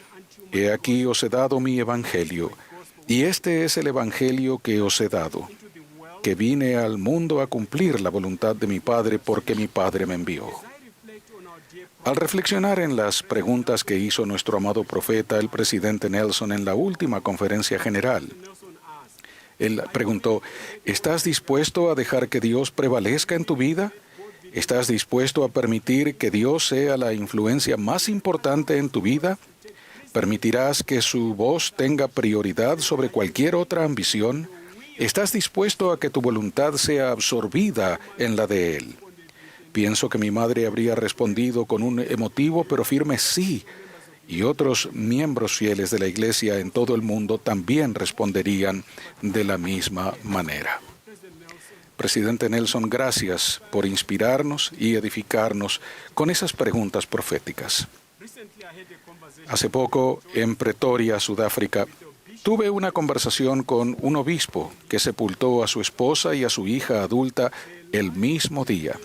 he aquí os he dado mi evangelio, y este es el evangelio que os he dado, que vine al mundo a cumplir la voluntad de mi Padre porque mi Padre me envió. Al reflexionar en las preguntas que hizo nuestro amado profeta, el presidente Nelson, en la última conferencia general, él preguntó: ¿estás dispuesto a dejar que Dios prevalezca en tu vida? ¿Estás dispuesto a permitir que Dios sea la influencia más importante en tu vida? ¿Permitirás que su voz tenga prioridad sobre cualquier otra ambición? ¿Estás dispuesto a que tu voluntad sea absorbida en la de Él? Pienso que mi madre habría respondido con un emotivo pero firme sí, y otros miembros fieles de la Iglesia en todo el mundo también responderían de la misma manera. Presidente Nelson, gracias por inspirarnos y edificarnos con esas preguntas proféticas. Hace poco, en Pretoria, Sudáfrica, tuve una conversación con un obispo que sepultó a su esposa y a su hija adulta el mismo día.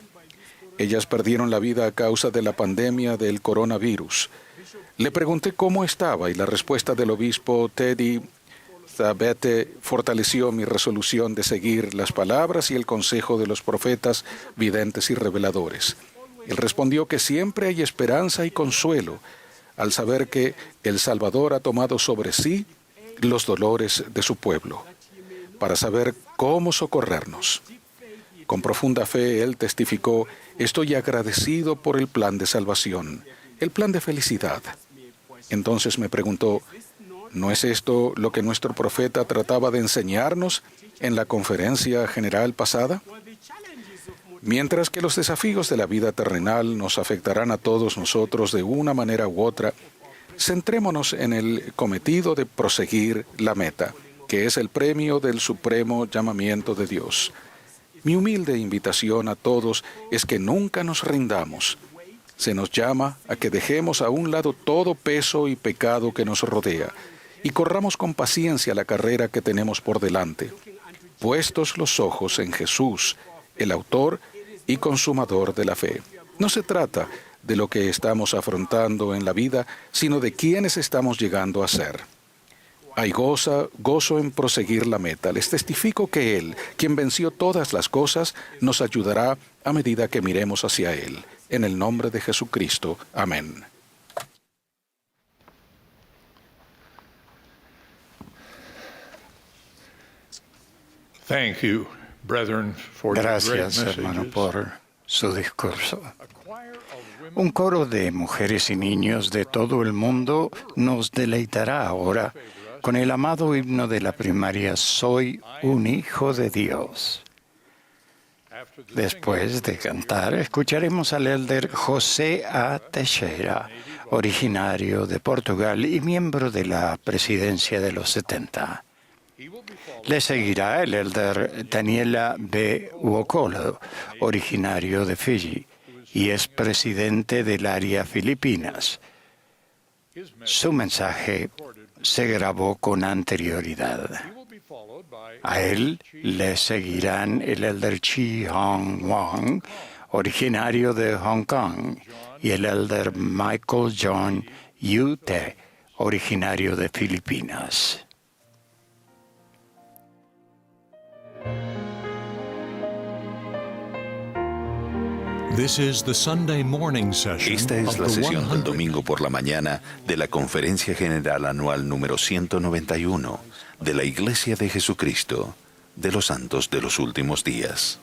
Ellas perdieron la vida a causa de la pandemia del coronavirus. Le pregunté cómo estaba y la respuesta del obispo Teddy Zabete fortaleció mi resolución de seguir las palabras y el consejo de los profetas, videntes y reveladores. Él respondió que siempre hay esperanza y consuelo al saber que el Salvador ha tomado sobre sí los dolores de su pueblo, para saber cómo socorrernos. Con profunda fe, él testificó: estoy agradecido por el plan de salvación, el plan de felicidad. Entonces me preguntó: ¿no es esto lo que nuestro profeta trataba de enseñarnos en la conferencia general pasada? Mientras que los desafíos de la vida terrenal nos afectarán a todos nosotros de una manera u otra, centrémonos en el cometido de proseguir la meta, que es el premio del supremo llamamiento de Dios. Mi humilde invitación a todos es que nunca nos rindamos. Se nos llama a que dejemos a un lado todo peso y pecado que nos rodea y corramos con paciencia la carrera que tenemos por delante, puestos los ojos en Jesús, el autor y consumador de la fe. No se trata de lo que estamos afrontando en la vida, sino de quiénes estamos llegando a ser. Hay gozo en proseguir la meta. Les testifico que Él, quien venció todas las cosas, nos ayudará a medida que miremos hacia Él. En el nombre de Jesucristo. Amén. Gracias, hermano, por su discurso. Un coro de mujeres y niños de todo el mundo nos deleitará ahora con el amado himno de la primaria Soy un hijo de Dios. Después de cantar, escucharemos al elder José A. Teixeira, originario de Portugal y miembro de la presidencia de los 70. Le seguirá el elder Daniela B. Uokolo, originario de Fiji y es presidente del área Filipinas. Su mensaje se grabó con anterioridad. A él le seguirán el elder Chi Hong Wong, originario de Hong Kong, y el elder Michael John Yu Te, originario de Filipinas. Esta es la sesión del domingo por la mañana de la Conferencia General Anual número 191 de la Iglesia de Jesucristo de los Santos de los Últimos Días.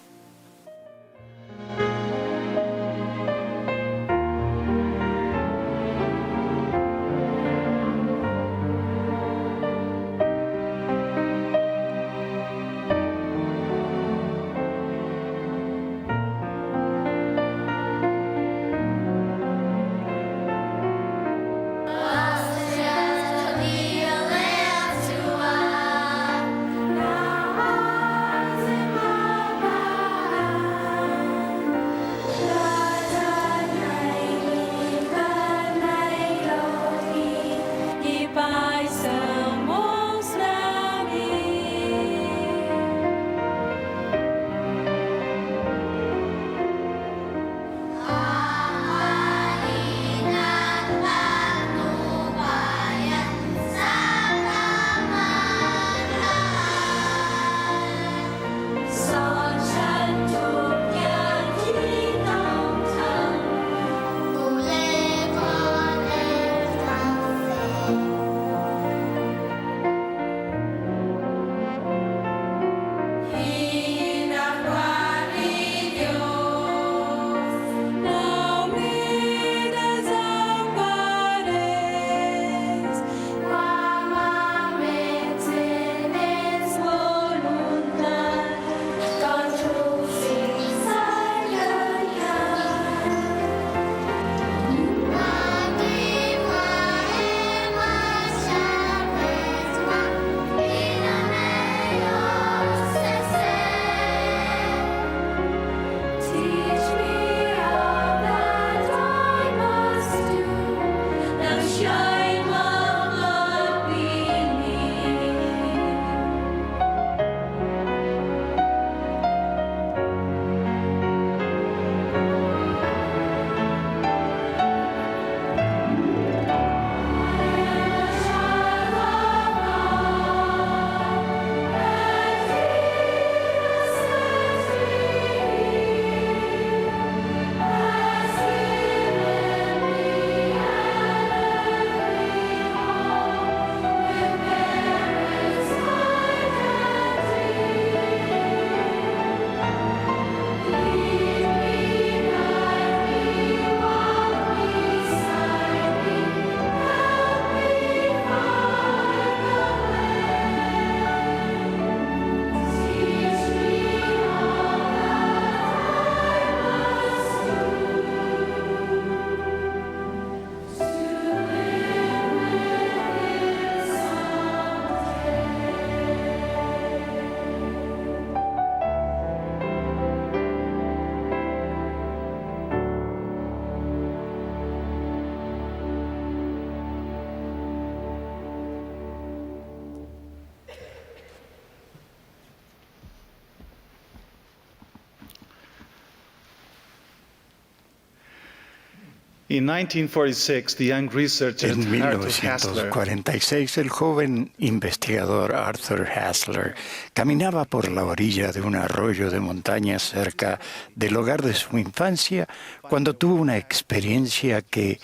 In 1946, the young researcher En Arthur Hassler 1946, el joven investigador Arthur Hassler caminaba por la orilla de un arroyo de montaña cerca del hogar de su infancia cuando tuvo una experiencia que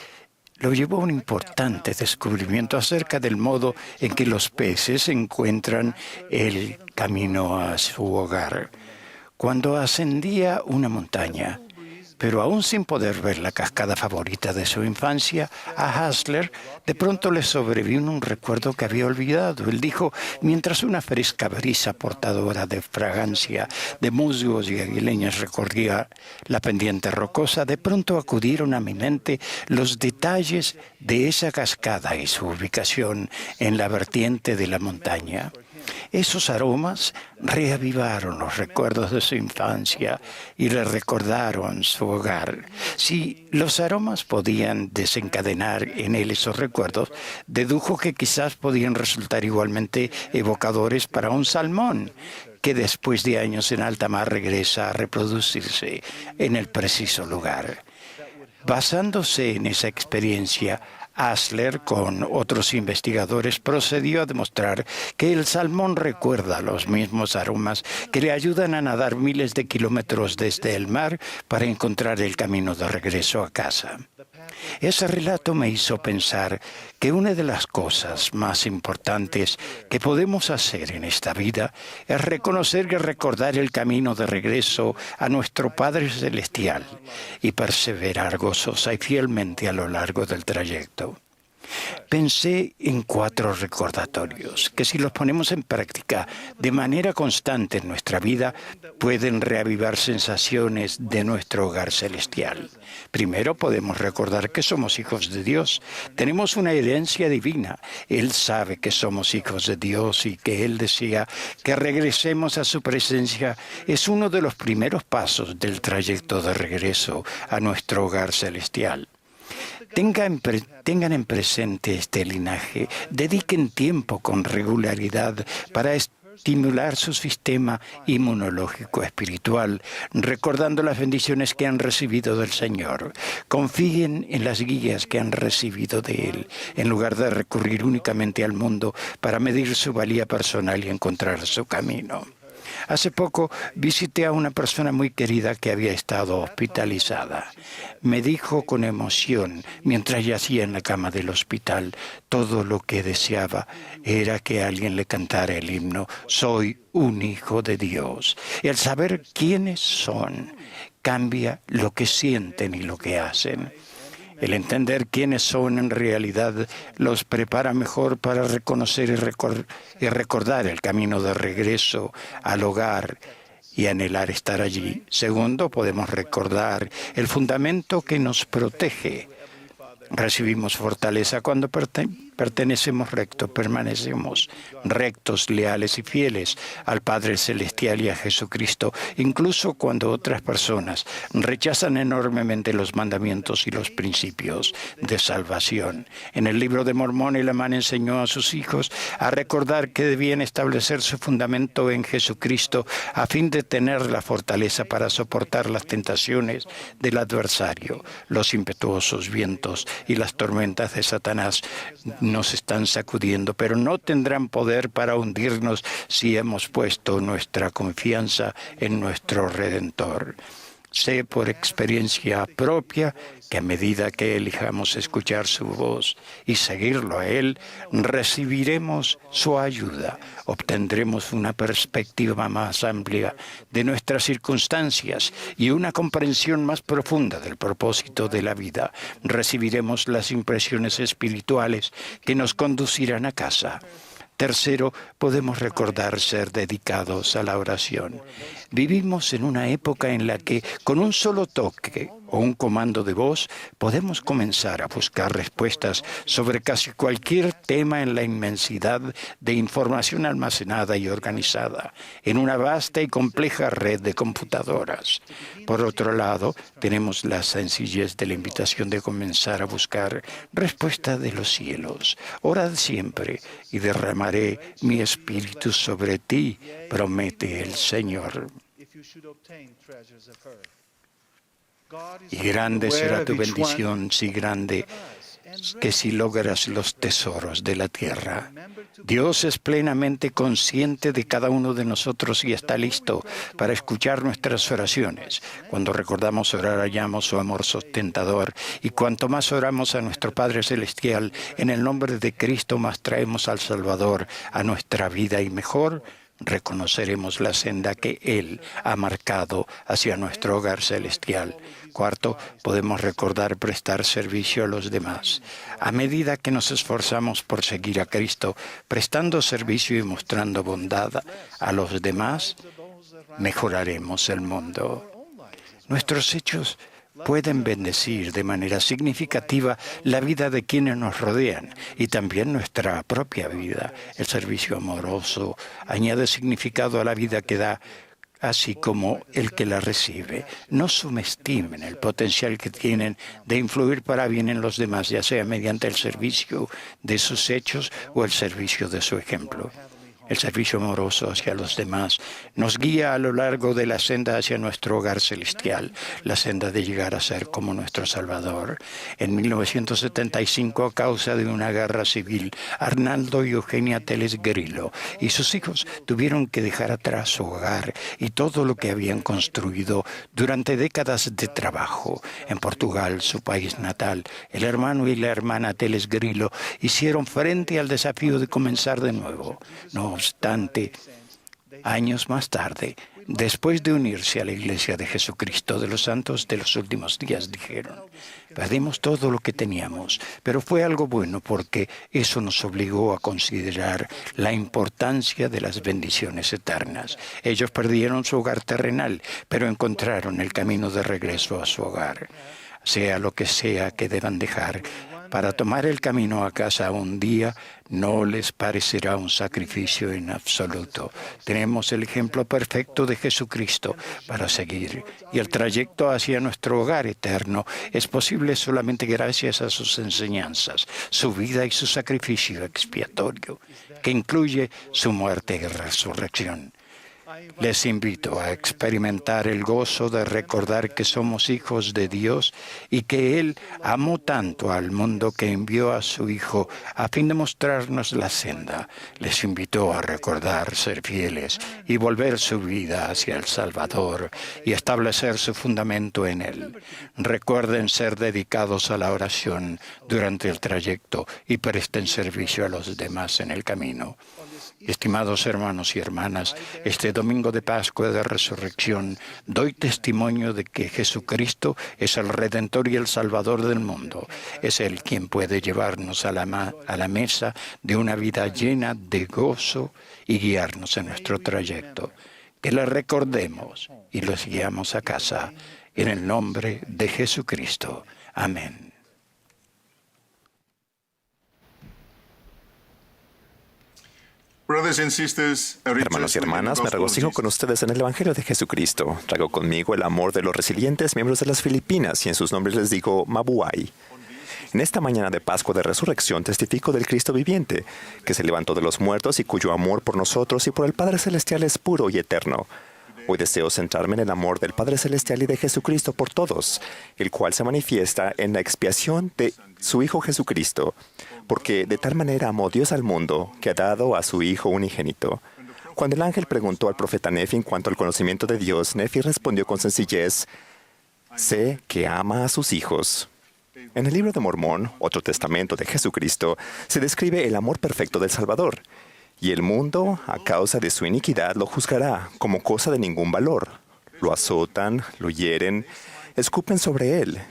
lo llevó a un importante descubrimiento acerca del modo en que los peces encuentran el camino a su hogar. Cuando ascendía una montaña, pero aún sin poder ver la cascada favorita de su infancia, a Hassler de pronto le sobrevino un recuerdo que había olvidado. Él dijo, mientras una fresca brisa portadora de fragancia de musgos y aguileñas recorría la pendiente rocosa, de pronto acudieron a mi mente los detalles de esa cascada y su ubicación en la vertiente de la montaña. Esos aromas reavivaron los recuerdos de su infancia y le recordaron su hogar. Si los aromas podían desencadenar en él esos recuerdos, dedujo que quizás podían resultar igualmente evocadores para un salmón que después de años en alta mar regresa a reproducirse en el preciso lugar. Basándose en esa experiencia, Hassler, con otros investigadores, procedió a demostrar que el salmón recuerda los mismos aromas que le ayudan a nadar miles de kilómetros desde el mar para encontrar el camino de regreso a casa. Ese relato me hizo pensar que una de las cosas más importantes que podemos hacer en esta vida es reconocer y recordar el camino de regreso a nuestro Padre Celestial y perseverar gozosa y fielmente a lo largo del trayecto. Pensé en 4 recordatorios que, si los ponemos en práctica de manera constante en nuestra vida, pueden reavivar sensaciones de nuestro hogar celestial. Primero, podemos recordar que somos hijos de Dios. Tenemos una herencia divina. Él sabe que somos hijos de Dios y que Él desea que regresemos a su presencia. Es uno de los primeros pasos del trayecto de regreso a nuestro hogar celestial. Tengan en presente este linaje, dediquen tiempo con regularidad para estimular su sistema inmunológico espiritual, recordando las bendiciones que han recibido del Señor. Confíen en las guías que han recibido de Él, en lugar de recurrir únicamente al mundo para medir su valía personal y encontrar su camino. Hace poco visité a una persona muy querida que había estado hospitalizada. Me dijo con emoción, mientras yacía en la cama del hospital, todo lo que deseaba era que alguien le cantara el himno «Soy un hijo de Dios». Y al saber quiénes son, cambia lo que sienten y lo que hacen. El entender quiénes son en realidad los prepara mejor para reconocer y recordar el camino de regreso al hogar y anhelar estar allí. Segundo, podemos recordar el fundamento que nos protege. Recibimos fortaleza cuando permanecemos rectos, leales y fieles al Padre Celestial y a Jesucristo, incluso cuando otras personas rechazan enormemente los mandamientos y los principios de salvación. En el libro de Mormón, Elamán enseñó a sus hijos a recordar que debían establecer su fundamento en Jesucristo a fin de tener la fortaleza para soportar las tentaciones del adversario. Los impetuosos vientos y las tormentas de Satanás nos están sacudiendo, pero no tendrán poder para hundirnos si hemos puesto nuestra confianza en nuestro Redentor. Sé por experiencia propia que a medida que elijamos escuchar su voz y seguirlo a Él, recibiremos su ayuda, obtendremos una perspectiva más amplia de nuestras circunstancias y una comprensión más profunda del propósito de la vida. Recibiremos las impresiones espirituales que nos conducirán a casa. Tercero, podemos recordar ser dedicados a la oración. Vivimos en una época en la que, con un solo toque o un comando de voz, podemos comenzar a buscar respuestas sobre casi cualquier tema en la inmensidad de información almacenada y organizada en una vasta y compleja red de computadoras. Por otro lado, tenemos la sencillez de la invitación de comenzar a buscar respuesta de los cielos. Orad siempre y derramaré mi espíritu sobre ti, promete el Señor. Y grande será tu bendición, sí grande, que si logras los tesoros de la tierra. Dios es plenamente consciente de cada uno de nosotros y está listo para escuchar nuestras oraciones. Cuando recordamos orar, hallamos su amor sustentador, y cuanto más oramos a nuestro Padre Celestial, en el nombre de Cristo más traemos al Salvador a nuestra vida, y mejor reconoceremos la senda que Él ha marcado hacia nuestro hogar celestial. Cuarto, podemos recordar prestar servicio a los demás. A medida que nos esforzamos por seguir a Cristo, prestando servicio y mostrando bondad a los demás, mejoraremos el mundo. Nuestros hechos pueden bendecir de manera significativa la vida de quienes nos rodean y también nuestra propia vida. El servicio amoroso añade significado a la vida que da, así como el que la recibe. No subestimen el potencial que tienen de influir para bien en los demás, ya sea mediante el servicio de sus hechos o el servicio de su ejemplo. El servicio amoroso hacia los demás nos guía a lo largo de la senda hacia nuestro hogar celestial, la senda de llegar a ser como nuestro Salvador. En 1975, a causa de una guerra civil, Arnaldo y Eugenia Teles Grillo y sus hijos tuvieron que dejar atrás su hogar y todo lo que habían construido durante décadas de trabajo. En Portugal, su país natal, el hermano y la hermana Teles Grillo hicieron frente al desafío de comenzar de nuevo. No obstante, años más tarde, después de unirse a la Iglesia de Jesucristo de los Santos de los Últimos Días, dijeron: perdimos todo lo que teníamos, pero fue algo bueno porque eso nos obligó a considerar la importancia de las bendiciones eternas. Ellos perdieron su hogar terrenal, pero encontraron el camino de regreso a su hogar. Sea lo que sea que deban dejar, para tomar el camino a casa un día no les parecerá un sacrificio en absoluto. Tenemos el ejemplo perfecto de Jesucristo para seguir, y el trayecto hacia nuestro hogar eterno es posible solamente gracias a sus enseñanzas, su vida y su sacrificio expiatorio, que incluye su muerte y resurrección. Les invito a experimentar el gozo de recordar que somos hijos de Dios y que Él amó tanto al mundo que envió a su Hijo a fin de mostrarnos la senda. Les invito a recordar ser fieles y volver su vida hacia el Salvador y establecer su fundamento en Él. Recuerden ser dedicados a la oración durante el trayecto y presten servicio a los demás en el camino. Estimados hermanos y hermanas, este domingo de Pascua de Resurrección doy testimonio de que Jesucristo es el Redentor y el Salvador del mundo. Es Él quien puede llevarnos a la mesa de una vida llena de gozo y guiarnos en nuestro trayecto. Que le recordemos y los guiamos a casa en el nombre de Jesucristo. Amén. Hermanos y hermanas, me regocijo con ustedes en el Evangelio de Jesucristo. Traigo conmigo el amor de los resilientes miembros de las Filipinas y en sus nombres les digo Mabuhay. En esta mañana de Pascua de Resurrección testifico del Cristo viviente, que se levantó de los muertos y cuyo amor por nosotros y por el Padre Celestial es puro y eterno. Hoy deseo centrarme en el amor del Padre Celestial y de Jesucristo por todos, el cual se manifiesta en la expiación de su Hijo Jesucristo, porque de tal manera amó Dios al mundo que ha dado a su Hijo unigénito. Cuando el ángel preguntó al profeta Nefi en cuanto al conocimiento de Dios, Nefi respondió con sencillez: sé que ama a sus hijos. En el libro de Mormón, otro testamento de Jesucristo, se describe el amor perfecto del Salvador. Y el mundo, a causa de su iniquidad, lo juzgará como cosa de ningún valor. Lo azotan, lo hieren, escupen sobre él,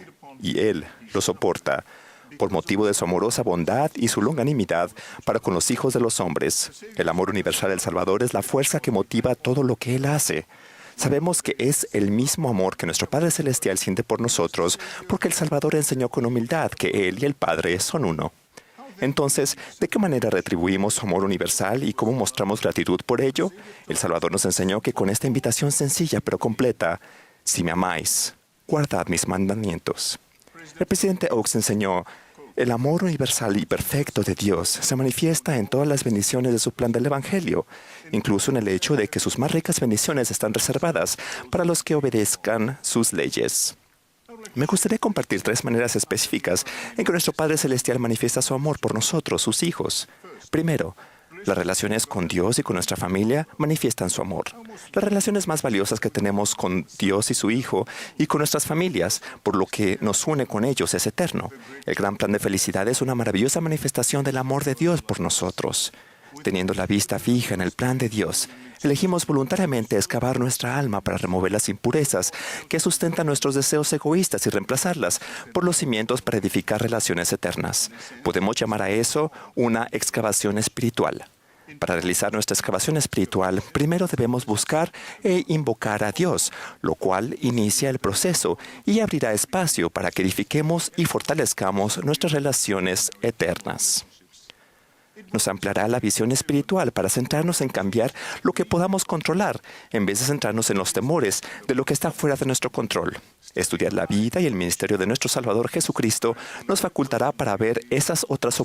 y él lo soporta, por motivo de su amorosa bondad y su longanimidad para con los hijos de los hombres. El amor universal del Salvador es la fuerza que motiva todo lo que Él hace. Sabemos que es el mismo amor que nuestro Padre Celestial siente por nosotros, porque el Salvador enseñó con humildad que Él y el Padre son uno. Entonces, ¿de qué manera retribuimos su amor universal y cómo mostramos gratitud por ello? El Salvador nos enseñó que con esta invitación sencilla pero completa: si me amáis, guardad mis mandamientos. El presidente Oaks enseñó: el amor universal y perfecto de Dios se manifiesta en todas las bendiciones de su plan del Evangelio, incluso en el hecho de que sus más ricas bendiciones están reservadas para los que obedezcan sus leyes. Me gustaría compartir 3 maneras específicas en que nuestro Padre Celestial manifiesta su amor por nosotros, sus hijos. Primero, las relaciones con Dios y con nuestra familia manifiestan su amor. Las relaciones más valiosas que tenemos con Dios y su Hijo y con nuestras familias, por lo que nos une con ellos, es eterno. El gran plan de felicidad es una maravillosa manifestación del amor de Dios por nosotros. Teniendo la vista fija en el plan de Dios, elegimos voluntariamente excavar nuestra alma para remover las impurezas que sustentan nuestros deseos egoístas y reemplazarlas por los cimientos para edificar relaciones eternas. Podemos llamar a eso una excavación espiritual. Para realizar nuestra excavación espiritual, primero debemos buscar e invocar a Dios, lo cual inicia el proceso y abrirá espacio para que edifiquemos y fortalezcamos nuestras relaciones eternas. Nos ampliará la visión espiritual para centrarnos en cambiar lo que podamos controlar, en vez de centrarnos en los temores de lo que está fuera de nuestro control. Estudiar la vida y el ministerio de nuestro Salvador Jesucristo nos facultará para ver esas otras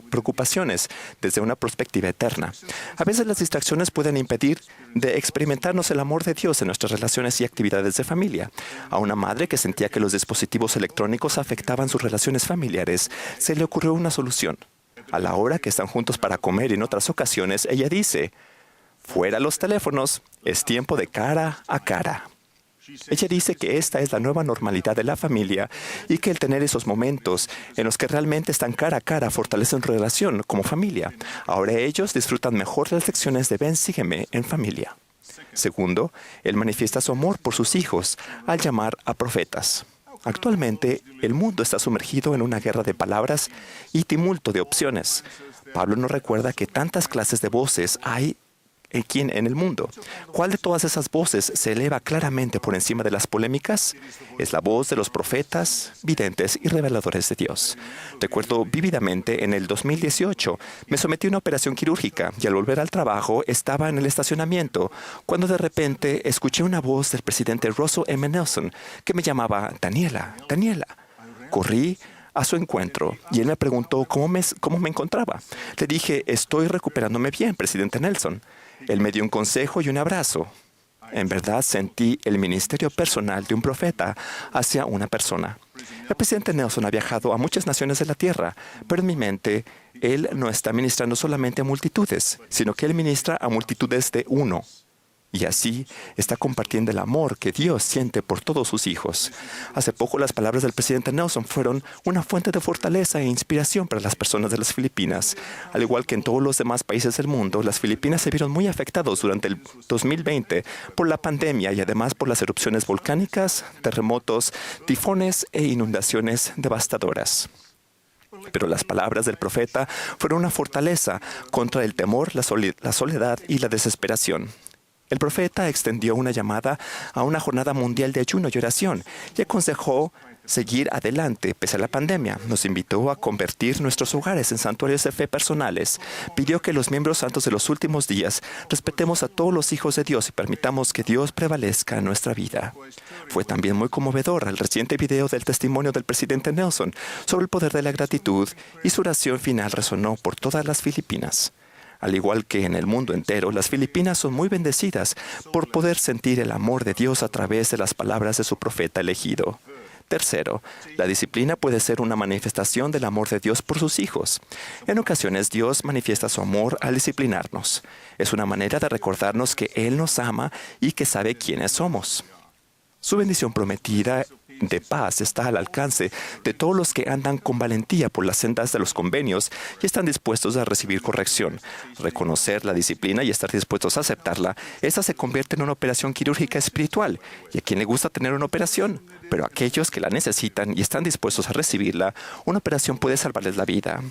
preocupaciones desde una perspectiva eterna. A veces las distracciones pueden impedir de experimentarnos el amor de Dios en nuestras relaciones y actividades de familia. A una madre que sentía que los dispositivos electrónicos afectaban sus relaciones familiares, se le ocurrió una solución. A la hora que están juntos para comer y en otras ocasiones, ella dice: fuera los teléfonos, es tiempo de cara a cara. Ella dice que esta es la nueva normalidad de la familia y que el tener esos momentos en los que realmente están cara a cara fortalecen su relación como familia. Ahora ellos disfrutan mejor las lecciones de Ven, sígueme en familia. Segundo, él manifiesta su amor por sus hijos al llamar a profetas. Actualmente, el mundo está sumergido en una guerra de palabras y tumulto de opciones. Pablo nos recuerda que tantas clases de voces hay en el mundo. ¿Cuál de todas esas voces se eleva claramente por encima de las polémicas? Es la voz de los profetas, videntes y reveladores de Dios. Recuerdo vívidamente en el 2018, me sometí a una operación quirúrgica y al volver al trabajo estaba en el estacionamiento cuando de repente escuché una voz del presidente Russell M. Nelson que me llamaba Daniela, Daniela. Corrí a su encuentro y él me preguntó cómo me encontraba. Le dije: estoy recuperándome bien, presidente Nelson. Él me dio un consejo y un abrazo. En verdad sentí el ministerio personal de un profeta hacia una persona. El presidente Nelson ha viajado a muchas naciones de la tierra, pero en mi mente, él no está ministrando solamente a multitudes, sino que él ministra a multitudes de uno. Y así está compartiendo el amor que Dios siente por todos sus hijos. Hace poco las palabras del presidente Nelson fueron una fuente de fortaleza e inspiración para las personas de las Filipinas. Al igual que en todos los demás países del mundo, las Filipinas se vieron muy afectados durante el 2020 por la pandemia y además por las erupciones volcánicas, terremotos, tifones e inundaciones devastadoras. Pero las palabras del profeta fueron una fortaleza contra el temor, la soledad y la desesperación. El profeta extendió una llamada a una jornada mundial de ayuno y oración y aconsejó seguir adelante pese a la pandemia. Nos invitó a convertir nuestros hogares en santuarios de fe personales. Pidió que los miembros santos de los últimos días respetemos a todos los hijos de Dios y permitamos que Dios prevalezca en nuestra vida. Fue también muy conmovedor el reciente video del testimonio del presidente Nelson sobre el poder de la gratitud y su oración final resonó por todas las Filipinas. Al igual que en el mundo entero, las Filipinas son muy bendecidas por poder sentir el amor de Dios a través de las palabras de su profeta elegido. Tercero, la disciplina puede ser una manifestación del amor de Dios por sus hijos. En ocasiones, Dios manifiesta su amor al disciplinarnos. Es una manera de recordarnos que Él nos ama y que sabe quiénes somos. Su bendición prometida de paz está al alcance de todos los que andan con valentía por las sendas de los convenios y están dispuestos a recibir corrección. Reconocer la disciplina y estar dispuestos a aceptarla, esa se convierte en una operación quirúrgica espiritual. ¿Y a quién le gusta tener una operación? Pero a aquellos que la necesitan y están dispuestos a recibirla, una operación puede salvarles la vida.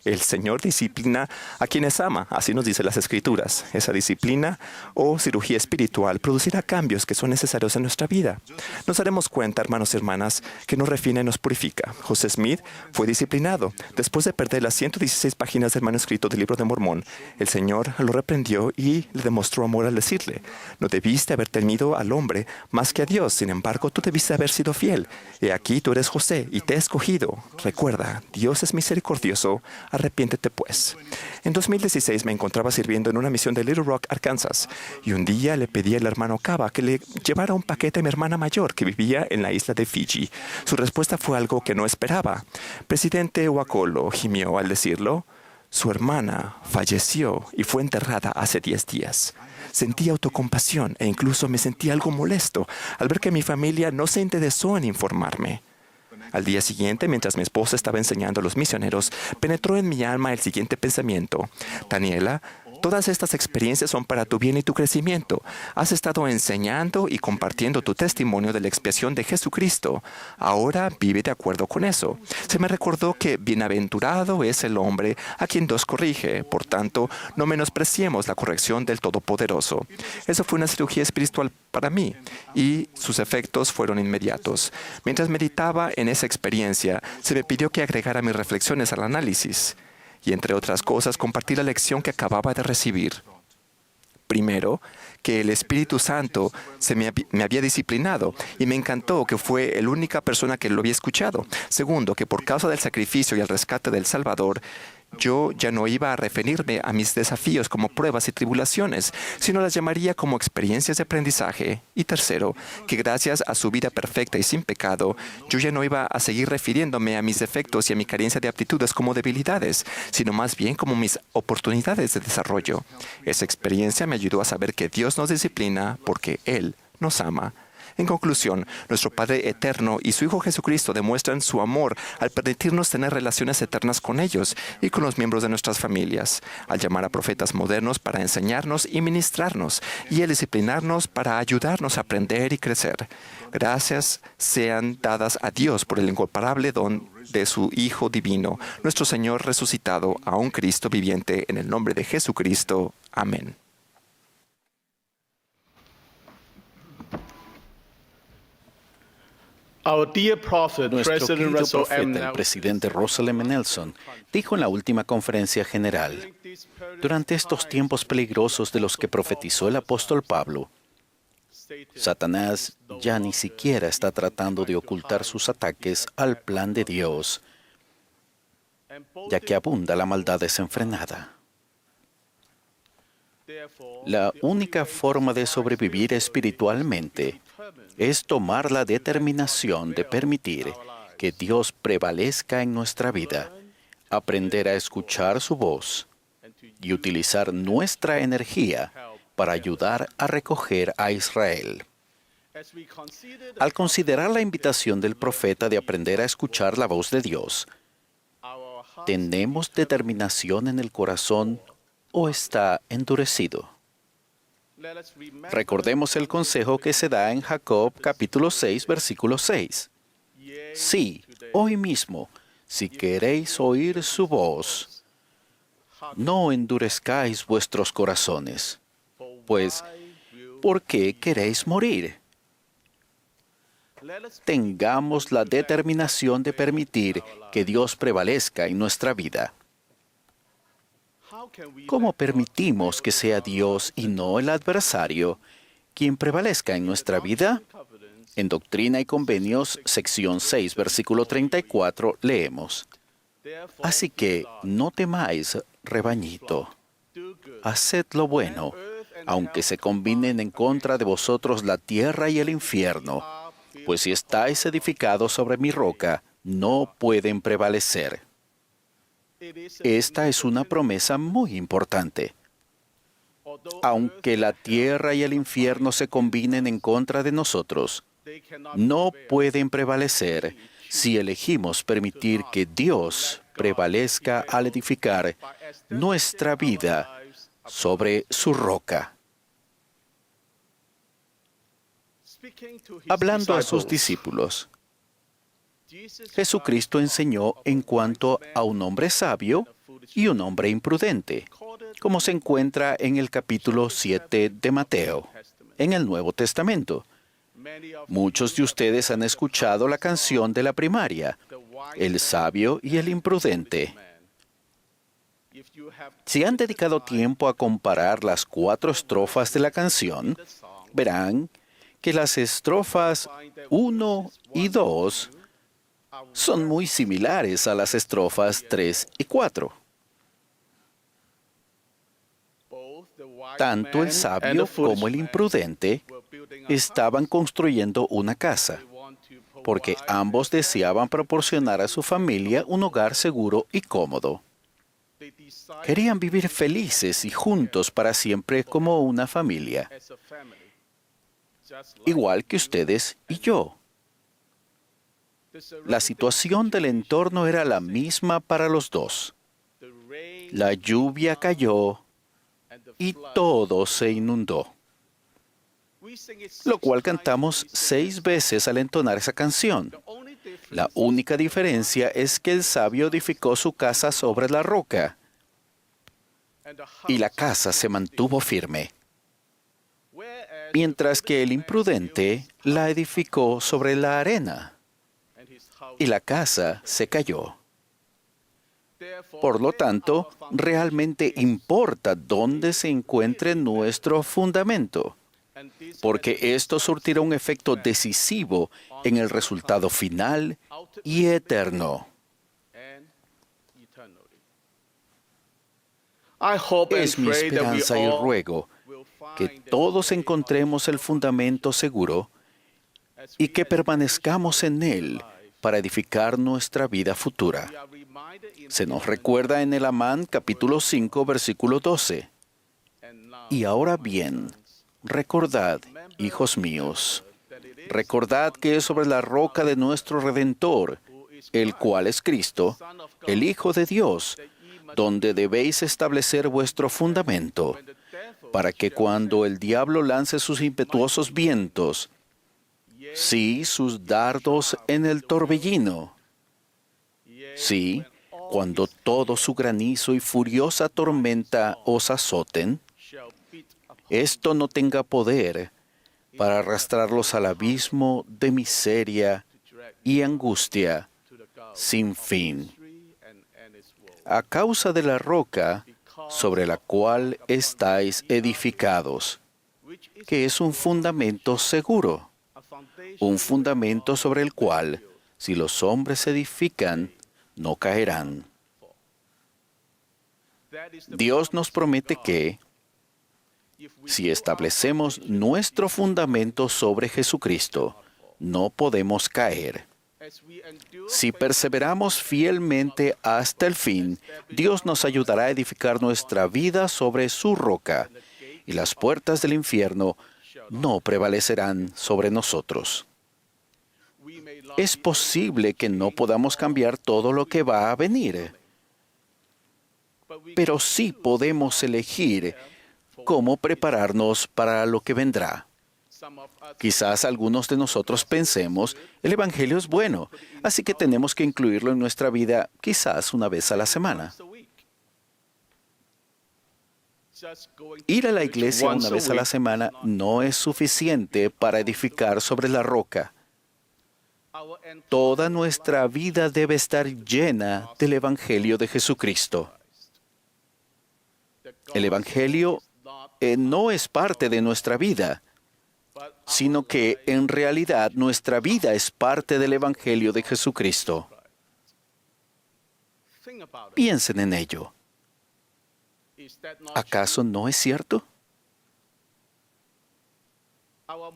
El Señor disciplina a quienes ama, así nos dice las Escrituras. Esa disciplina o cirugía espiritual producirá cambios que son necesarios en nuestra vida. Nos daremos cuenta, hermanos y hermanas, que nos refina y nos purifica. José Smith fue disciplinado. Después de perder las 116 páginas del manuscrito del Libro de Mormón, el Señor lo reprendió y le demostró amor al decirle: no debiste haber temido al hombre más que a Dios, sin embargo, tú debiste haber sido fiel. He aquí tú eres José y te he escogido. Recuerda, Dios es misericordioso, Arrepiéntete pues. En 2016 me encontraba sirviendo en una misión de Little Rock, Arkansas, y un día le pedí al hermano Cava que le llevara un paquete a mi hermana mayor que vivía en la isla de Fiji. Su respuesta fue algo que no esperaba. Presidente Wakolo gimió al decirlo. Su hermana falleció y fue enterrada hace 10 días. Sentí autocompasión e incluso me sentí algo molesto al ver que mi familia no se interesó en informarme. Al día siguiente, mientras mi esposa estaba enseñando a los misioneros, penetró en mi alma el siguiente pensamiento. Daniela, todas estas experiencias son para tu bien y tu crecimiento. Has estado enseñando y compartiendo tu testimonio de la expiación de Jesucristo. Ahora vive de acuerdo con eso. Se me recordó que bienaventurado es el hombre a quien Dios corrige. Por tanto, no menospreciemos la corrección del Todopoderoso. Eso fue una cirugía espiritual para mí y sus efectos fueron inmediatos. Mientras meditaba en esa experiencia, se me pidió que agregara mis reflexiones al análisis. Y entre otras cosas, compartí la lección que acababa de recibir. Primero, que el Espíritu Santo me había disciplinado y me encantó que fue la única persona que lo había escuchado. Segundo, que por causa del sacrificio y el rescate del Salvador, yo ya no iba a referirme a mis desafíos como pruebas y tribulaciones, sino las llamaría como experiencias de aprendizaje. Y tercero, que gracias a su vida perfecta y sin pecado, yo ya no iba a seguir refiriéndome a mis defectos y a mi carencia de aptitudes como debilidades, sino más bien como mis oportunidades de desarrollo. Esa experiencia me ayudó a saber que Dios nos disciplina porque Él nos ama. En conclusión, nuestro Padre Eterno y su Hijo Jesucristo demuestran su amor al permitirnos tener relaciones eternas con ellos y con los miembros de nuestras familias, al llamar a profetas modernos para enseñarnos y ministrarnos, y al disciplinarnos para ayudarnos a aprender y crecer. Gracias sean dadas a Dios por el incomparable don de su Hijo Divino, nuestro Señor resucitado, a un Cristo viviente, en el nombre de Jesucristo. Amén. Nuestro querido profeta, el presidente Russell M. Nelson, dijo en la última conferencia general: durante estos tiempos peligrosos de los que profetizó el apóstol Pablo, Satanás ya ni siquiera está tratando de ocultar sus ataques al plan de Dios, ya que abunda la maldad desenfrenada. La única forma de sobrevivir espiritualmente es tomar la determinación de permitir que Dios prevalezca en nuestra vida, aprender a escuchar su voz y utilizar nuestra energía para ayudar a recoger a Israel. Al considerar la invitación del profeta de aprender a escuchar la voz de Dios, ¿tenemos determinación en el corazón o está endurecido? Recordemos el consejo que se da en Jacob capítulo 6, versículo 6. Sí, hoy mismo, si queréis oír su voz, no endurezcáis vuestros corazones, pues, ¿por qué queréis morir? Tengamos la determinación de permitir que Dios prevalezca en nuestra vida. ¿Cómo permitimos que sea Dios y no el adversario quien prevalezca en nuestra vida? En Doctrina y Convenios, sección 6, versículo 34, leemos: así que no temáis, rebañito. Haced lo bueno, aunque se combinen en contra de vosotros la tierra y el infierno, pues si estáis edificados sobre mi roca, no pueden prevalecer. Esta es una promesa muy importante. Aunque la tierra y el infierno se combinen en contra de nosotros, no pueden prevalecer si elegimos permitir que Dios prevalezca al edificar nuestra vida sobre su roca. Hablando a sus discípulos, Jesucristo enseñó en cuanto a un hombre sabio y un hombre imprudente, como se encuentra en el capítulo 7 de Mateo, en el Nuevo Testamento. Muchos de ustedes han escuchado la canción de la primaria, El sabio y el imprudente. Si han dedicado tiempo a comparar las 4 estrofas de la canción, verán que las estrofas 1 y 2 son muy similares a las estrofas 3 y 4. Tanto el sabio como el imprudente estaban construyendo una casa, porque ambos deseaban proporcionar a su familia un hogar seguro y cómodo. Querían vivir felices y juntos para siempre como una familia, igual que ustedes y yo. La situación del entorno era la misma para los dos. La lluvia cayó y todo se inundó, lo cual cantamos 6 veces al entonar esa canción. La única diferencia es que el sabio edificó su casa sobre la roca y la casa se mantuvo firme, mientras que el imprudente la edificó sobre la arena y la casa se cayó. Por lo tanto, realmente importa dónde se encuentre nuestro fundamento, porque esto surtirá un efecto decisivo en el resultado final y eterno. Es mi esperanza y ruego que todos encontremos el fundamento seguro y que permanezcamos en él para edificar nuestra vida futura. Se nos recuerda en el Amán, capítulo 5, versículo 12. Y ahora bien, recordad, hijos míos, recordad que es sobre la roca de nuestro Redentor, el cual es Cristo, el Hijo de Dios, donde debéis establecer vuestro fundamento, para que cuando el diablo lance sus impetuosos vientos, sí, sus dardos en el torbellino, sí, cuando todo su granizo y furiosa tormenta os azoten, esto no tenga poder para arrastrarlos al abismo de miseria y angustia sin fin. A causa de la roca sobre la cual estáis edificados, que es un fundamento seguro, un fundamento sobre el cual, si los hombres edifican, no caerán. Dios nos promete que, si establecemos nuestro fundamento sobre Jesucristo, no podemos caer. Si perseveramos fielmente hasta el fin, Dios nos ayudará a edificar nuestra vida sobre su roca, y las puertas del infierno no prevalecerán sobre nosotros. Es posible que no podamos cambiar todo lo que va a venir, pero sí podemos elegir cómo prepararnos para lo que vendrá. Quizás algunos de nosotros pensemos, el Evangelio es bueno, así que tenemos que incluirlo en nuestra vida quizás una vez a la semana. Ir a la iglesia una vez a la semana no es suficiente para edificar sobre la roca. Toda nuestra vida debe estar llena del Evangelio de Jesucristo. El Evangelio no es parte de nuestra vida, sino que en realidad nuestra vida es parte del Evangelio de Jesucristo. Piensen en ello. ¿Acaso no es cierto?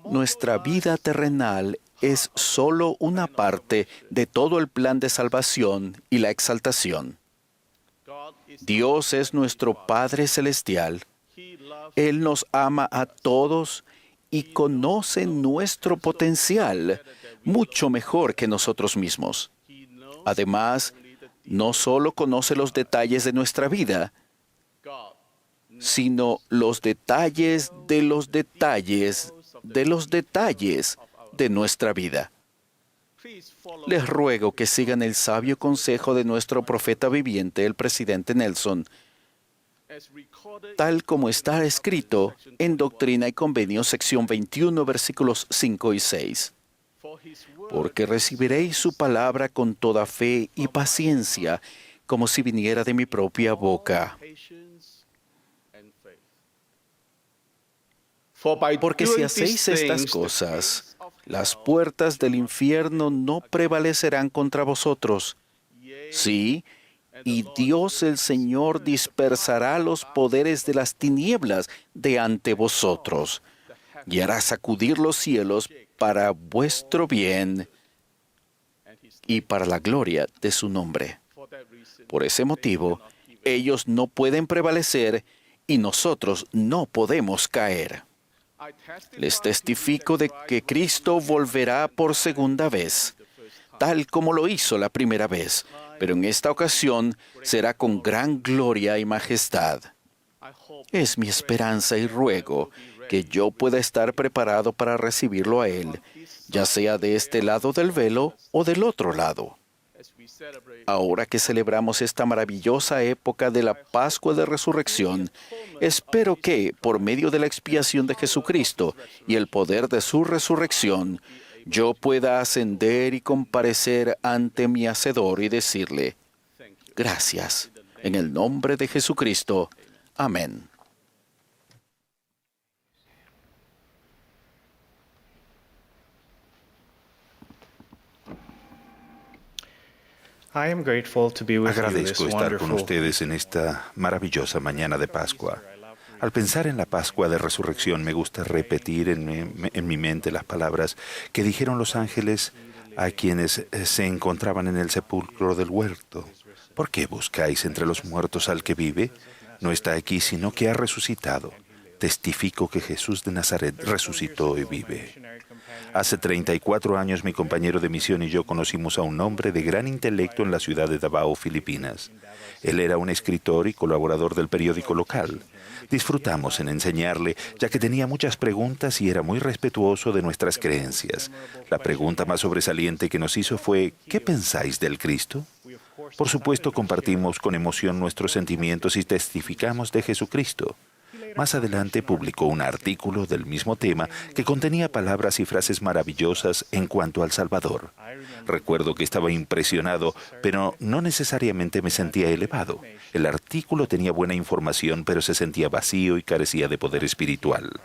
Nuestra vida terrenal es solo una parte de todo el plan de salvación y la exaltación. Dios es nuestro Padre Celestial. Él nos ama a todos y conoce nuestro potencial mucho mejor que nosotros mismos. Además, no solo conoce los detalles de nuestra vida, sino los detalles de los detalles de los detalles de nuestra vida. Les ruego que sigan el sabio consejo de nuestro profeta viviente, el presidente Nelson, tal como está escrito en Doctrina y Convenios, sección 21, versículos 5 y 6. Porque recibiréis su palabra con toda fe y paciencia, como si viniera de mi propia boca. Porque si hacéis estas cosas, las puertas del infierno no prevalecerán contra vosotros. Sí, y Dios el Señor dispersará los poderes de las tinieblas de ante vosotros, y hará sacudir los cielos para vuestro bien y para la gloria de su nombre. Por ese motivo, ellos no pueden prevalecer y nosotros no podemos caer. Les testifico de que Cristo volverá por segunda vez, tal como lo hizo la primera vez, pero en esta ocasión será con gran gloria y majestad. Es mi esperanza y ruego que yo pueda estar preparado para recibirlo a Él, ya sea de este lado del velo o del otro lado. Ahora que celebramos esta maravillosa época de la Pascua de Resurrección, espero que, por medio de la expiación de Jesucristo y el poder de su resurrección, yo pueda ascender y comparecer ante mi Hacedor y decirle, gracias, en el nombre de Jesucristo. Amén. Agradezco estar con ustedes en esta maravillosa mañana de Pascua. Al pensar en la Pascua de Resurrección, me gusta repetir en mi mente las palabras que dijeron los ángeles a quienes se encontraban en el sepulcro del huerto. ¿Por qué buscáis entre los muertos al que vive? No está aquí, sino que ha resucitado. Testifico que Jesús de Nazaret resucitó y vive. Hace 34 años mi compañero de misión y yo conocimos a un hombre de gran intelecto en la ciudad de Davao, Filipinas. Él era un escritor y colaborador del periódico local. Disfrutamos en enseñarle, ya que tenía muchas preguntas y era muy respetuoso de nuestras creencias. La pregunta más sobresaliente que nos hizo fue, ¿qué pensáis del Cristo? Por supuesto, compartimos con emoción nuestros sentimientos y testificamos de Jesucristo. Más adelante publicó un artículo del mismo tema que contenía palabras y frases maravillosas en cuanto al Salvador. Recuerdo que estaba impresionado, pero no necesariamente me sentía elevado. El artículo tenía buena información, pero se sentía vacío y carecía de poder espiritual.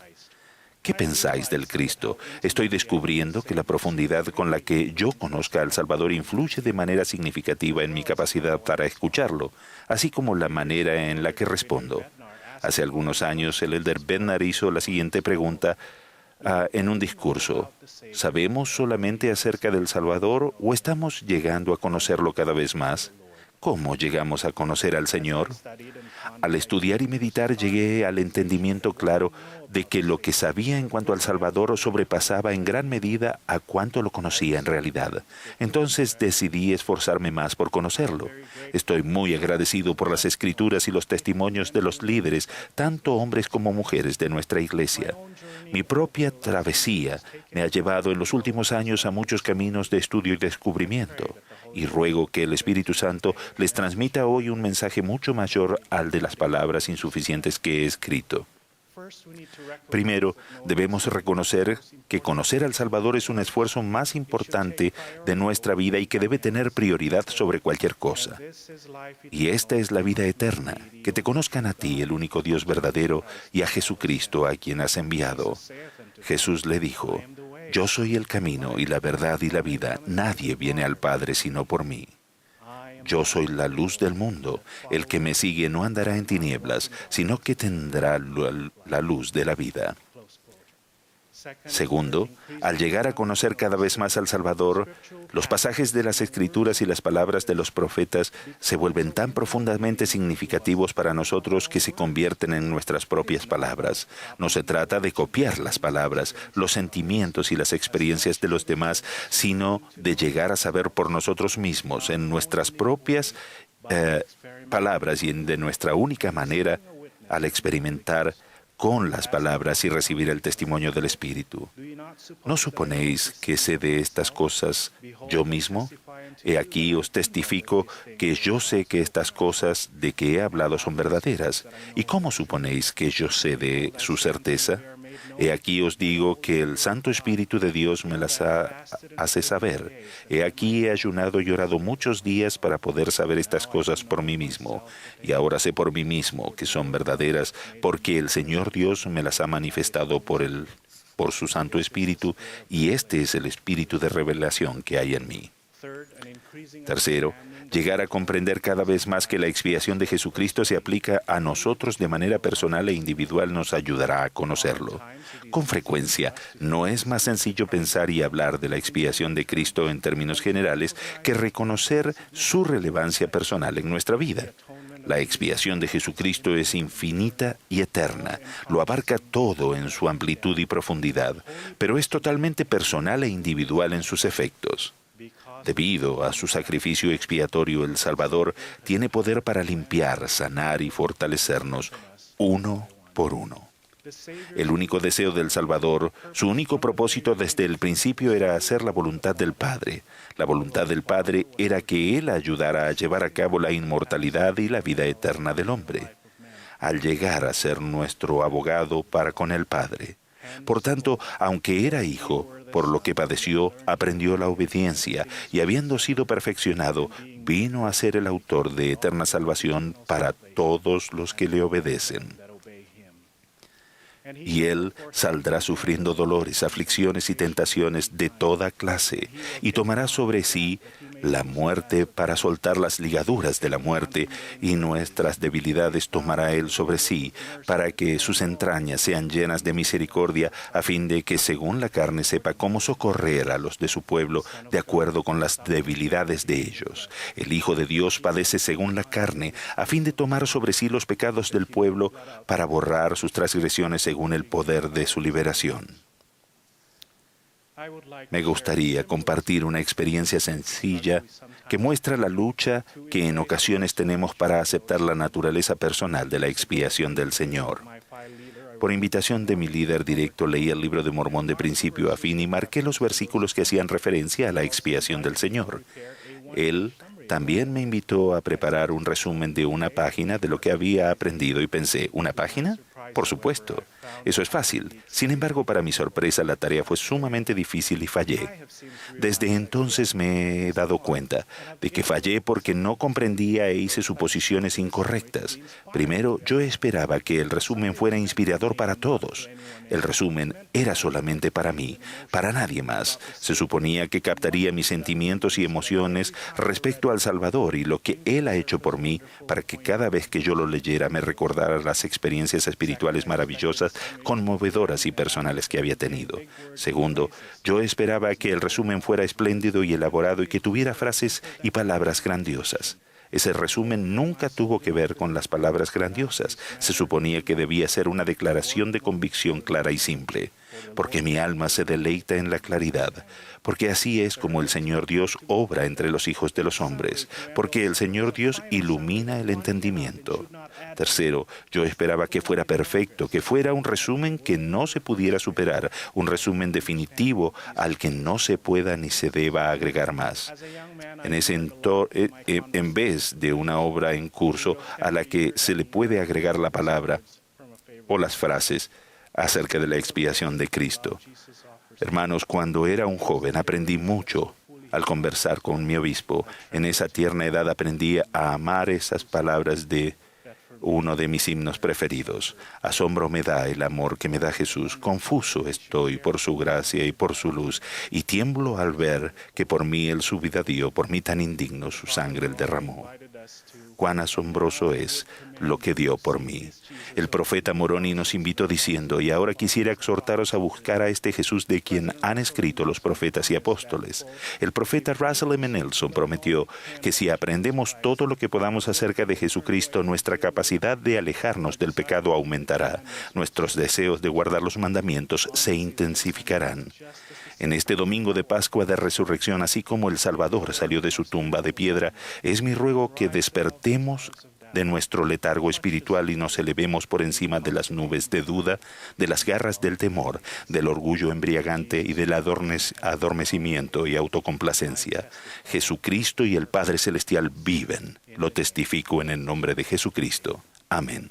¿Qué pensáis del Cristo? Estoy descubriendo que la profundidad con la que yo conozca al Salvador influye de manera significativa en mi capacidad para escucharlo, así como la manera en la que respondo. Hace algunos años, el elder Bednar hizo la siguiente pregunta en un discurso. ¿Sabemos solamente acerca del Salvador o estamos llegando a conocerlo cada vez más? ¿Cómo llegamos a conocer al Señor? Al estudiar y meditar llegué al entendimiento claro de que lo que sabía en cuanto al Salvador sobrepasaba en gran medida a cuánto lo conocía en realidad. Entonces decidí esforzarme más por conocerlo. Estoy muy agradecido por las escrituras y los testimonios de los líderes, tanto hombres como mujeres de nuestra iglesia. Mi propia travesía me ha llevado en los últimos años a muchos caminos de estudio y descubrimiento. Y ruego que el Espíritu Santo les transmita hoy un mensaje mucho mayor al de las palabras insuficientes que he escrito. Primero, debemos reconocer que conocer al Salvador es un esfuerzo más importante de nuestra vida y que debe tener prioridad sobre cualquier cosa. Y esta es la vida eterna, que te conozcan a ti, el único Dios verdadero, y a Jesucristo, a quien has enviado. Jesús le dijo, yo soy el camino y la verdad y la vida. Nadie viene al Padre sino por mí. Yo soy la luz del mundo. El que me sigue no andará en tinieblas, sino que tendrá la luz de la vida. Segundo, al llegar a conocer cada vez más al Salvador, los pasajes de las Escrituras y las palabras de los profetas se vuelven tan profundamente significativos para nosotros que se convierten en nuestras propias palabras. No se trata de copiar las palabras, los sentimientos y las experiencias de los demás, sino de llegar a saber por nosotros mismos, en nuestras propias palabras y de nuestra única manera, al experimentar con las palabras y recibir el testimonio del Espíritu. ¿No suponéis que sé de estas cosas yo mismo? He aquí os testifico que yo sé que estas cosas de que he hablado son verdaderas. ¿Y cómo suponéis que yo sé de su certeza? He aquí os digo que el Santo Espíritu de Dios me las hace saber. He aquí he ayunado y orado muchos días para poder saber estas cosas por mí mismo. Y ahora sé por mí mismo que son verdaderas, porque el Señor Dios me las ha manifestado por su Santo Espíritu, y este es el Espíritu de revelación que hay en mí. Tercero, Llegar a comprender cada vez más que la expiación de Jesucristo se aplica a nosotros de manera personal e individual nos ayudará a conocerlo. Con frecuencia, no es más sencillo pensar y hablar de la expiación de Cristo en términos generales que reconocer su relevancia personal en nuestra vida. La expiación de Jesucristo es infinita y eterna, lo abarca todo en su amplitud y profundidad, pero es totalmente personal e individual en sus efectos. Debido a su sacrificio expiatorio, el Salvador tiene poder para limpiar, sanar y fortalecernos uno por uno. El único deseo del Salvador, su único propósito desde el principio era hacer la voluntad del Padre. La voluntad del Padre era que Él ayudara a llevar a cabo la inmortalidad y la vida eterna del hombre, al llegar a ser nuestro abogado para con el Padre. Por tanto, aunque era hijo, por lo que padeció, aprendió la obediencia y habiendo sido perfeccionado, vino a ser el autor de eterna salvación para todos los que le obedecen. Y Él saldrá sufriendo dolores, aflicciones y tentaciones de toda clase, y tomará sobre sí la muerte para soltar las ligaduras de la muerte, y nuestras debilidades tomará Él sobre sí, para que sus entrañas sean llenas de misericordia, a fin de que según la carne sepa cómo socorrer a los de su pueblo, de acuerdo con las debilidades de ellos. El Hijo de Dios padece según la carne, a fin de tomar sobre sí los pecados del pueblo, para borrar sus transgresiones según el poder de su liberación. Me gustaría compartir una experiencia sencilla que muestra la lucha que en ocasiones tenemos para aceptar la naturaleza personal de la expiación del Señor. Por invitación de mi líder directo, leí el libro de Mormón de principio a fin y marqué los versículos que hacían referencia a la expiación del Señor. Él también me invitó a preparar un resumen de una página de lo que había aprendido y pensé, ¿una página? Por supuesto, eso es fácil. Sin embargo, para mi sorpresa, la tarea fue sumamente difícil y fallé. Desde entonces me he dado cuenta de que fallé porque no comprendía e hice suposiciones incorrectas. Primero, yo esperaba que el resumen fuera inspirador para todos. El resumen era solamente para mí, para nadie más. Se suponía que captaría mis sentimientos y emociones respecto al Salvador y lo que Él ha hecho por mí, para que cada vez que yo lo leyera me recordara las experiencias espirituales maravillosas, conmovedoras y personales que había tenido. Segundo, yo esperaba que el resumen fuera espléndido y elaborado y que tuviera frases y palabras grandiosas. Ese resumen nunca tuvo que ver con las palabras grandiosas. Se suponía que debía ser una declaración de convicción clara y simple, porque mi alma se deleita en la claridad, porque así es como el Señor Dios obra entre los hijos de los hombres, porque el Señor Dios ilumina el entendimiento. Tercero, yo esperaba que fuera perfecto, que fuera un resumen que no se pudiera superar, un resumen definitivo al que no se pueda ni se deba agregar más. En vez de una obra en curso a la que se le puede agregar la palabra o las frases acerca de la expiación de Cristo. Hermanos, cuando era un joven aprendí mucho al conversar con mi obispo. En esa tierna edad aprendí a amar esas palabras de uno de mis himnos preferidos. Asombro me da el amor que me da Jesús. Confuso estoy por su gracia y por su luz, y tiemblo al ver que por mí Él su vida dio, por mí tan indigno su sangre Él derramó. Cuán asombroso es lo que dio por mí. El profeta Moroni nos invitó diciendo, y ahora quisiera exhortaros a buscar a este Jesús de quien han escrito los profetas y apóstoles. El profeta Russell M. Nelson prometió que si aprendemos todo lo que podamos acerca de Jesucristo, nuestra capacidad de alejarnos del pecado aumentará. Nuestros deseos de guardar los mandamientos se intensificarán. En este domingo de Pascua de Resurrección, así como el Salvador salió de su tumba de piedra, es mi ruego que despertemos de nuestro letargo espiritual y nos elevemos por encima de las nubes de duda, de las garras del temor, del orgullo embriagante y del adormecimiento y autocomplacencia. Jesucristo y el Padre Celestial viven. Lo testifico en el nombre de Jesucristo. Amén.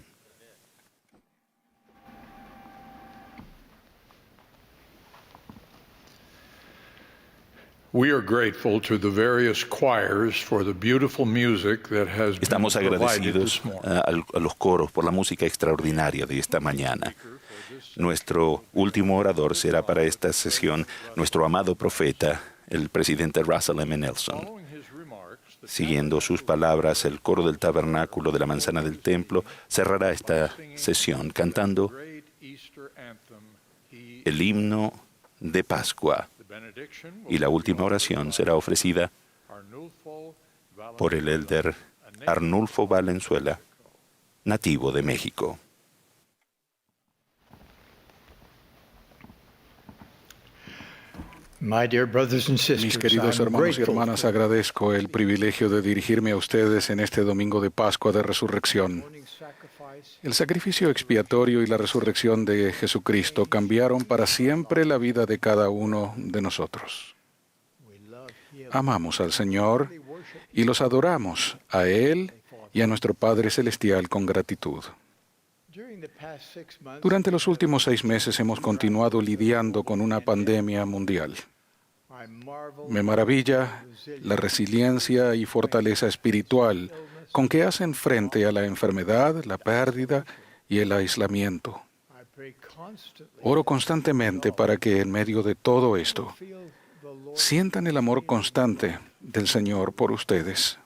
Estamos agradecidos a los coros por la música extraordinaria de esta mañana. Nuestro último orador será para esta sesión nuestro amado profeta, el presidente Russell M. Nelson. Siguiendo sus palabras, el coro del tabernáculo de la manzana del templo cerrará esta sesión cantando el himno de Pascua. Y la última oración será ofrecida por el elder Arnulfo Valenzuela, nativo de México. Mis queridos hermanos y hermanas, agradezco el privilegio de dirigirme a ustedes en este domingo de Pascua de Resurrección. El sacrificio expiatorio y la resurrección de Jesucristo cambiaron para siempre la vida de cada uno de nosotros. Amamos al Señor y los adoramos a Él y a nuestro Padre Celestial con gratitud. Durante los últimos 6 meses hemos continuado lidiando con una pandemia mundial. Me maravilla la resiliencia y fortaleza espiritual con que hacen frente a la enfermedad, la pérdida y el aislamiento. Oro constantemente para que en medio de todo esto sientan el amor constante del Señor por ustedes.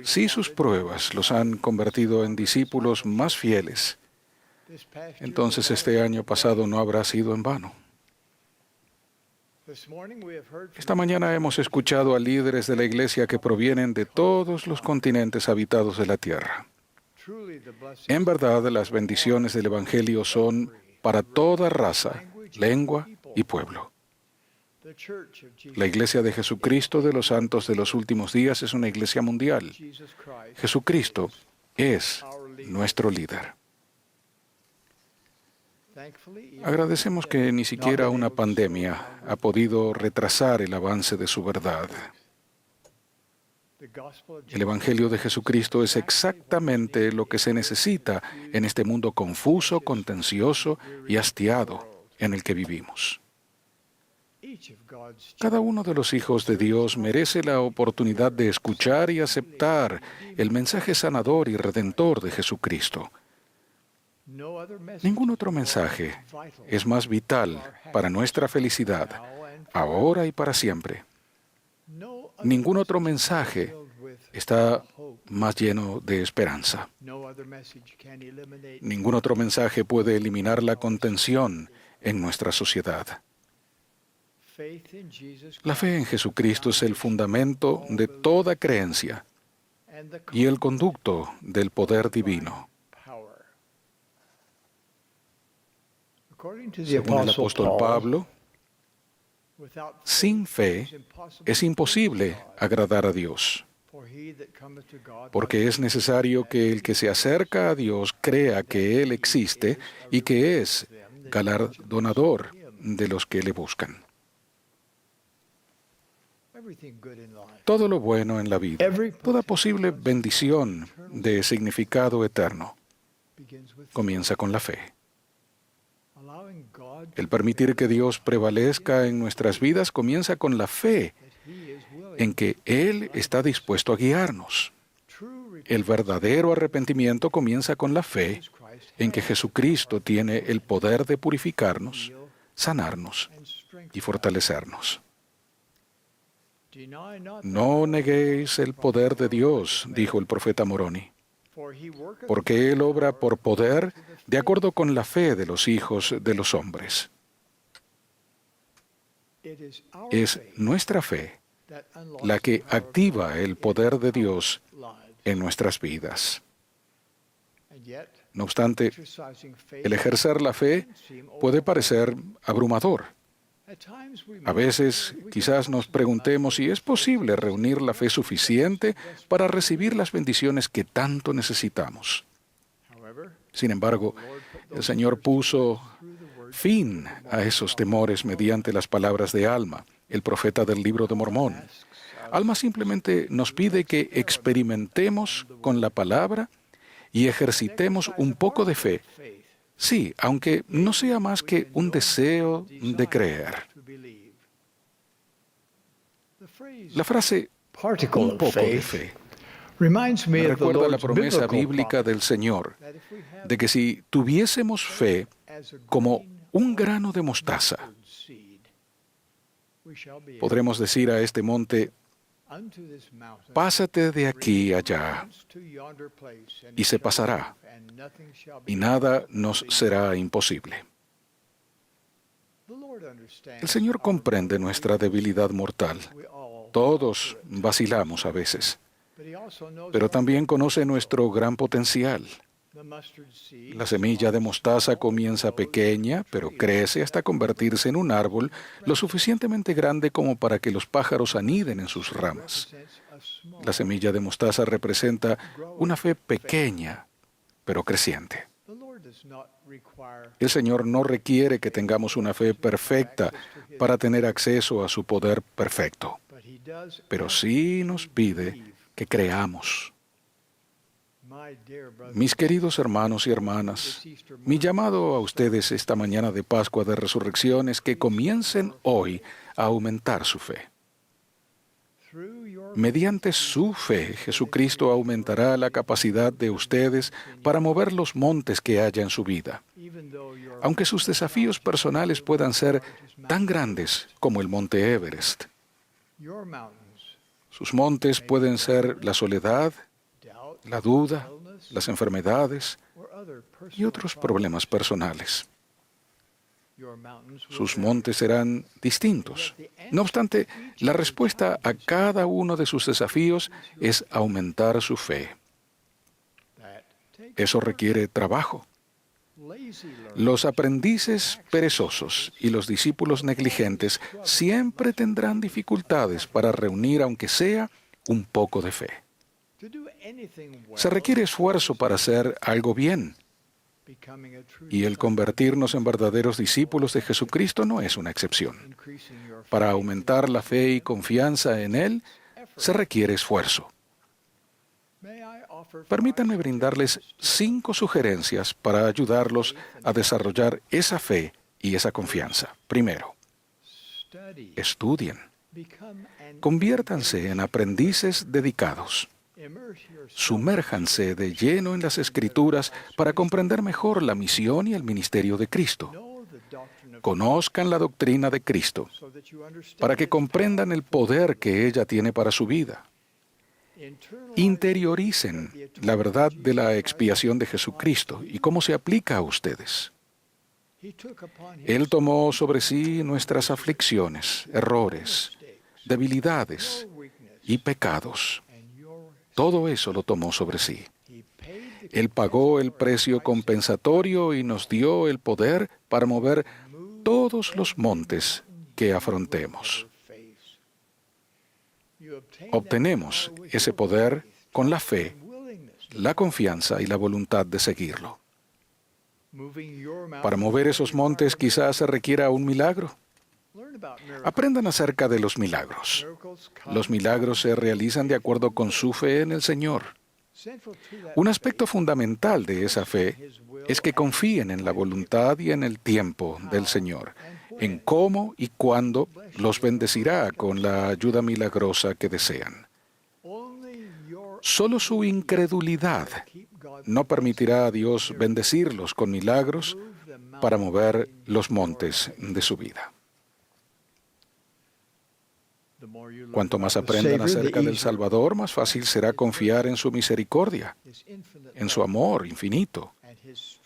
Si sus pruebas los han convertido en discípulos más fieles, entonces este año pasado no habrá sido en vano. Esta mañana hemos escuchado a líderes de la Iglesia que provienen de todos los continentes habitados de la tierra. En verdad, las bendiciones del Evangelio son para toda raza, lengua y pueblo. La Iglesia de Jesucristo de los Santos de los Últimos Días es una iglesia mundial. Jesucristo es nuestro líder. Agradecemos que ni siquiera una pandemia ha podido retrasar el avance de su verdad. El Evangelio de Jesucristo es exactamente lo que se necesita en este mundo confuso, contencioso y hastiado en el que vivimos. Cada uno de los hijos de Dios merece la oportunidad de escuchar y aceptar el mensaje sanador y redentor de Jesucristo. Ningún otro mensaje es más vital para nuestra felicidad, ahora y para siempre. Ningún otro mensaje está más lleno de esperanza. Ningún otro mensaje puede eliminar la contención en nuestra sociedad. La fe en Jesucristo es el fundamento de toda creencia y el conducto del poder divino. Según el apóstol Pablo, sin fe es imposible agradar a Dios, porque es necesario que el que se acerca a Dios crea que Él existe y que es galardonador de los que le buscan. Todo lo bueno en la vida, toda posible bendición de significado eterno, comienza con la fe. El permitir que Dios prevalezca en nuestras vidas comienza con la fe en que Él está dispuesto a guiarnos. El verdadero arrepentimiento comienza con la fe en que Jesucristo tiene el poder de purificarnos, sanarnos y fortalecernos. No neguéis el poder de Dios, dijo el profeta Moroni, porque Él obra por poder de acuerdo con la fe de los hijos de los hombres. Es nuestra fe la que activa el poder de Dios en nuestras vidas. No obstante, el ejercer la fe puede parecer abrumador. A veces, quizás nos preguntemos si es posible reunir la fe suficiente para recibir las bendiciones que tanto necesitamos. Sin embargo, el Señor puso fin a esos temores mediante las palabras de Alma, el profeta del Libro de Mormón. Alma simplemente nos pide que experimentemos con la palabra y ejercitemos un poco de fe. Sí, aunque no sea más que un deseo de creer. La frase un poco de fe me recuerda la promesa bíblica del Señor de que si tuviésemos fe como un grano de mostaza, podremos decir a este monte, pásate de aquí allá, y se pasará, y nada nos será imposible. El Señor comprende nuestra debilidad mortal. Todos vacilamos a veces, pero también conoce nuestro gran potencial. La semilla de mostaza comienza pequeña, pero crece hasta convertirse en un árbol lo suficientemente grande como para que los pájaros aniden en sus ramas. La semilla de mostaza representa una fe pequeña, pero creciente. El Señor no requiere que tengamos una fe perfecta para tener acceso a su poder perfecto, pero sí nos pide que creamos. Mis queridos hermanos y hermanas, mi llamado a ustedes esta mañana de Pascua de Resurrección es que comiencen hoy a aumentar su fe. Mediante su fe, Jesucristo aumentará la capacidad de ustedes para mover los montes que haya en su vida. Aunque sus desafíos personales puedan ser tan grandes como el monte Everest, sus montes pueden ser la soledad, la duda, las enfermedades y otros problemas personales. Sus montes serán distintos. No obstante, la respuesta a cada uno de sus desafíos es aumentar su fe. Eso requiere trabajo. Los aprendices perezosos y los discípulos negligentes siempre tendrán dificultades para reunir, aunque sea, un poco de fe. Se requiere esfuerzo para hacer algo bien. Y el convertirnos en verdaderos discípulos de Jesucristo no es una excepción. Para aumentar la fe y confianza en Él, se requiere esfuerzo. Permítanme brindarles 5 sugerencias para ayudarlos a desarrollar esa fe y esa confianza. Primero, estudien. Conviértanse en aprendices dedicados. Sumérjanse de lleno en las Escrituras para comprender mejor la misión y el ministerio de Cristo. Conozcan la doctrina de Cristo para que comprendan el poder que ella tiene para su vida. Interioricen la verdad de la expiación de Jesucristo y cómo se aplica a ustedes. Él tomó sobre sí nuestras aflicciones, errores, debilidades y pecados. Todo eso lo tomó sobre sí. Él pagó el precio compensatorio y nos dio el poder para mover todos los montes que afrontemos. Obtenemos ese poder con la fe, la confianza y la voluntad de seguirlo. Para mover esos montes quizás se requiera un milagro. Aprendan acerca de los milagros. Los milagros se realizan de acuerdo con su fe en el Señor. Un aspecto fundamental de esa fe es que confíen en la voluntad y en el tiempo del Señor, en cómo y cuándo los bendecirá con la ayuda milagrosa que desean. Solo su incredulidad no permitirá a Dios bendecirlos con milagros para mover los montes de su vida. Cuanto más aprendan acerca del Salvador, más fácil será confiar en su misericordia, en su amor infinito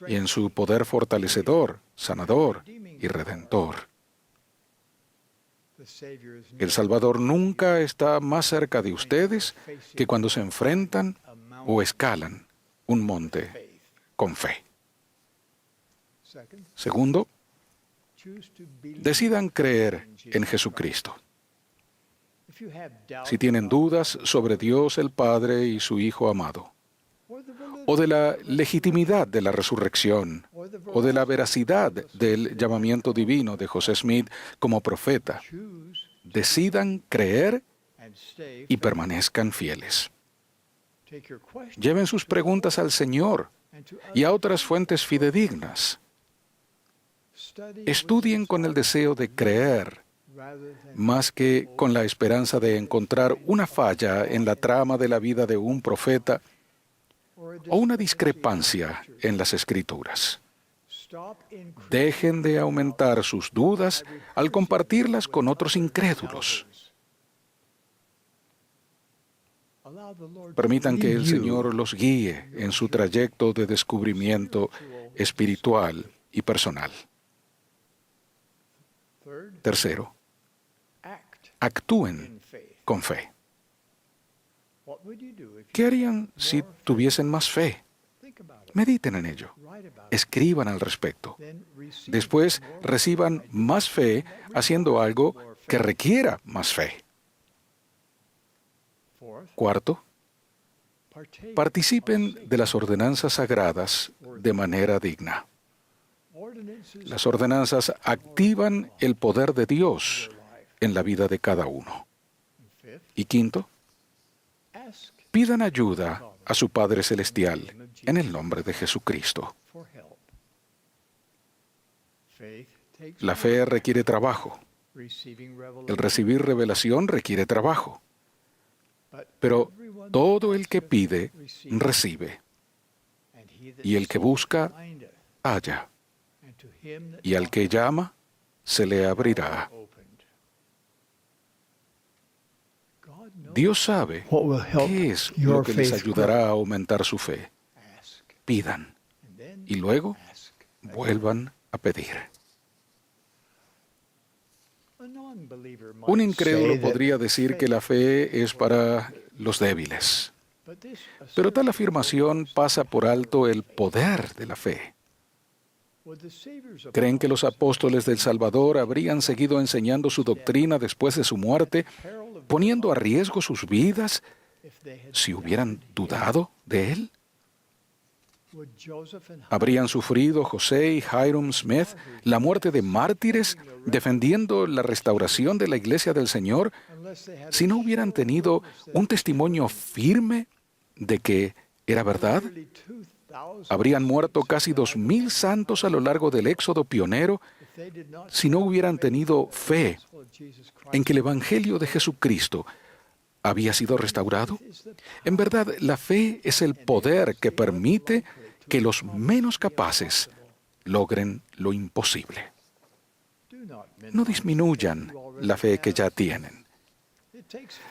y en su poder fortalecedor, sanador y redentor. El Salvador nunca está más cerca de ustedes que cuando se enfrentan o escalan un monte con fe. Segundo, decidan creer en Jesucristo. Si tienen dudas sobre Dios el Padre y su Hijo amado, o de la legitimidad de la resurrección, o de la veracidad del llamamiento divino de José Smith como profeta, decidan creer y permanezcan fieles. Lleven sus preguntas al Señor y a otras fuentes fidedignas. Estudien con el deseo de creer, más que con la esperanza de encontrar una falla en la trama de la vida de un profeta o una discrepancia en las Escrituras. Dejen de aumentar sus dudas al compartirlas con otros incrédulos. Permitan que el Señor los guíe en su trayecto de descubrimiento espiritual y personal. Tercero, actúen con fe. ¿Qué harían si tuviesen más fe? Mediten en ello. Escriban al respecto. Después, reciban más fe haciendo algo que requiera más fe. Cuarto, participen de las ordenanzas sagradas de manera digna. Las ordenanzas activan el poder de Dios en la vida de cada uno. Y quinto, pidan ayuda a su Padre Celestial en el nombre de Jesucristo. La fe requiere trabajo. El recibir revelación requiere trabajo. Pero todo el que pide, recibe. Y el que busca, halla. Y al que llama, se le abrirá. Dios sabe qué es lo que les ayudará a aumentar su fe. Pidan. Y luego, vuelvan a pedir. Un incrédulo podría decir que la fe es para los débiles. Pero tal afirmación pasa por alto el poder de la fe. ¿Creen que los apóstoles del Salvador habrían seguido enseñando su doctrina después de su muerte, poniendo a riesgo sus vidas, si hubieran dudado de él? ¿Habrían sufrido José y Hyrum Smith la muerte de mártires defendiendo la restauración de la Iglesia del Señor si no hubieran tenido un testimonio firme de que era verdad? ¿Habrían muerto casi 2,000 santos a lo largo del éxodo pionero si no hubieran tenido fe en que el Evangelio de Jesucristo había sido restaurado? En verdad, la fe es el poder que permite que los menos capaces logren lo imposible. No disminuyan la fe que ya tienen.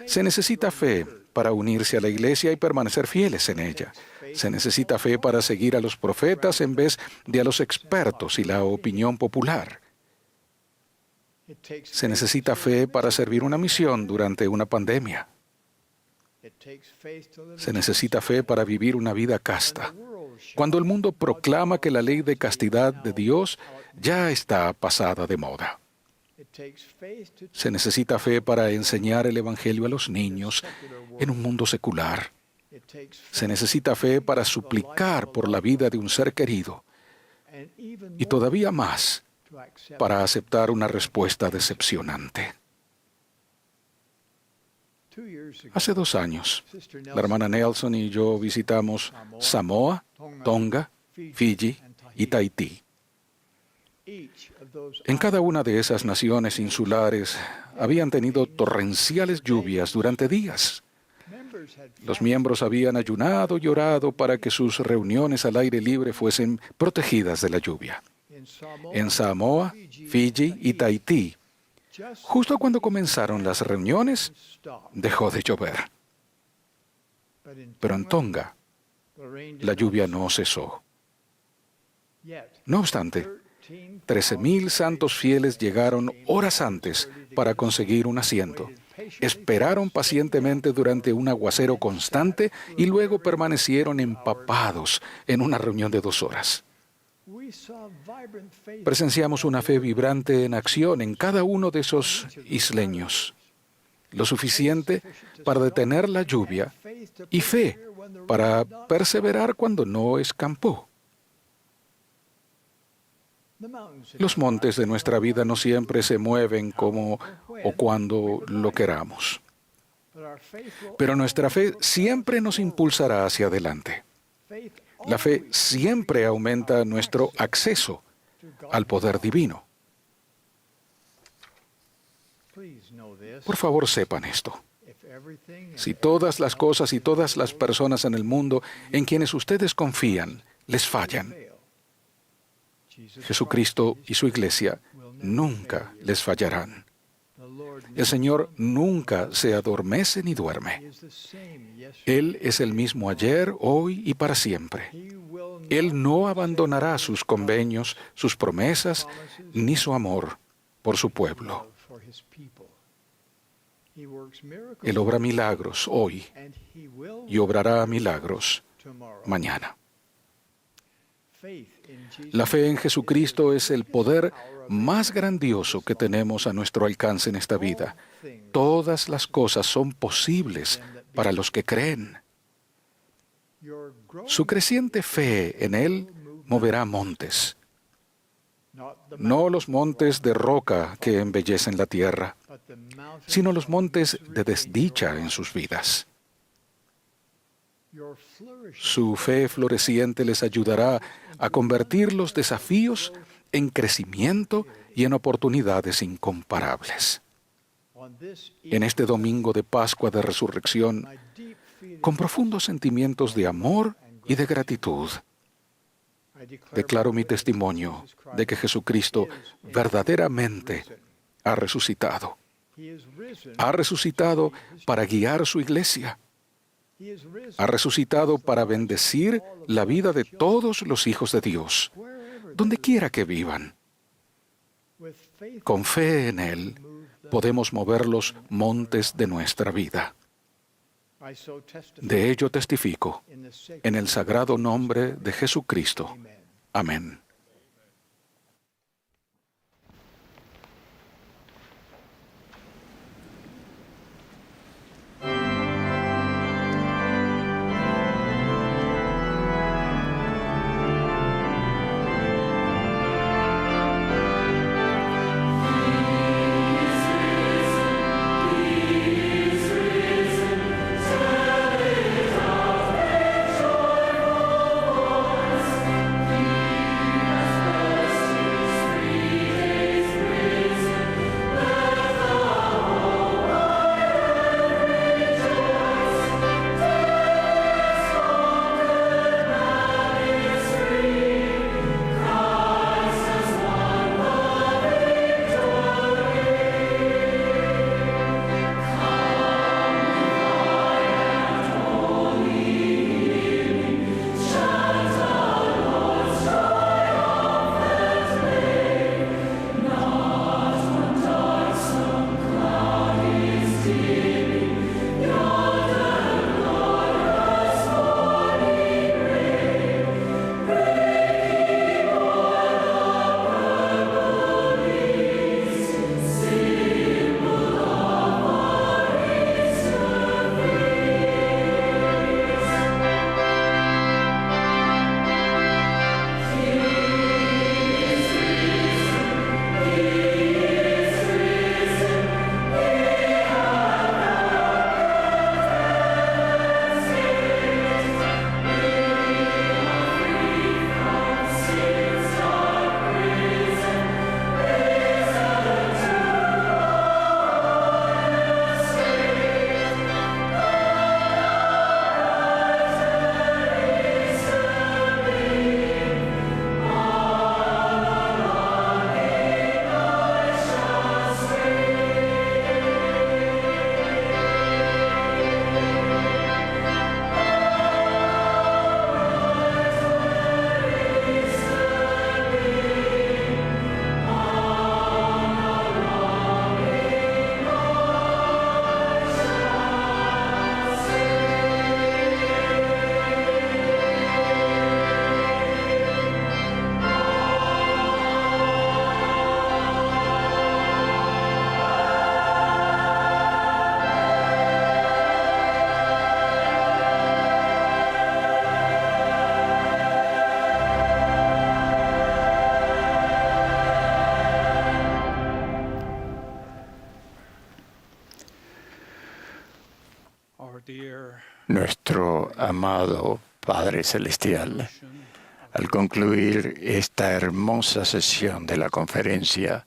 Se necesita fe para unirse a la Iglesia y permanecer fieles en ella. Se necesita fe para seguir a los profetas en vez de a los expertos y la opinión popular. Se necesita fe para servir una misión durante una pandemia. Se necesita fe para vivir una vida casta, cuando el mundo proclama que la ley de castidad de Dios ya está pasada de moda. Se necesita fe para enseñar el Evangelio a los niños en un mundo secular. Se necesita fe para suplicar por la vida de un ser querido. Y todavía más, para aceptar una respuesta decepcionante. Hace 2 años, la hermana Nelson y yo visitamos Samoa, Tonga, Fiji y Tahití. En cada una de esas naciones insulares habían tenido torrenciales lluvias durante días. Los miembros habían ayunado y orado para que sus reuniones al aire libre fuesen protegidas de la lluvia. En Samoa, Fiji y Tahití, justo cuando comenzaron las reuniones, dejó de llover. Pero en Tonga, la lluvia no cesó. No obstante, 13,000 santos fieles llegaron horas antes para conseguir un asiento. Esperaron pacientemente durante un aguacero constante y luego permanecieron empapados en una reunión de 2 horas. Presenciamos una fe vibrante en acción en cada uno de esos isleños, lo suficiente para detener la lluvia y fe para perseverar cuando no escampó. Los montes de nuestra vida no siempre se mueven como o cuando lo queramos, pero nuestra fe siempre nos impulsará hacia adelante. La fe siempre aumenta nuestro acceso al poder divino. Por favor, sepan esto. Si todas las cosas y todas las personas en el mundo en quienes ustedes confían les fallan, Jesucristo y su Iglesia nunca les fallarán. El Señor nunca se adormece ni duerme. Él es el mismo ayer, hoy y para siempre. Él no abandonará sus convenios, sus promesas, ni su amor por su pueblo. Él obra milagros hoy y obrará milagros mañana. La fe en Jesucristo es el poder más grandioso que tenemos a nuestro alcance en esta vida. Todas las cosas son posibles para los que creen. Su creciente fe en Él moverá montes. No los montes de roca que embellecen la tierra, sino los montes de desdicha en sus vidas. Su fe floreciente les ayudará a convertir los desafíos en crecimiento y en oportunidades incomparables. En este domingo de Pascua de Resurrección, con profundos sentimientos de amor y de gratitud, declaro mi testimonio de que Jesucristo verdaderamente ha resucitado. Ha resucitado para guiar su iglesia. Ha resucitado para bendecir la vida de todos los hijos de Dios, donde quiera que vivan. Con fe en Él, podemos mover los montes de nuestra vida. De ello testifico en el sagrado nombre de Jesucristo. Amén. Nuestro amado Padre Celestial, al concluir esta hermosa sesión de la conferencia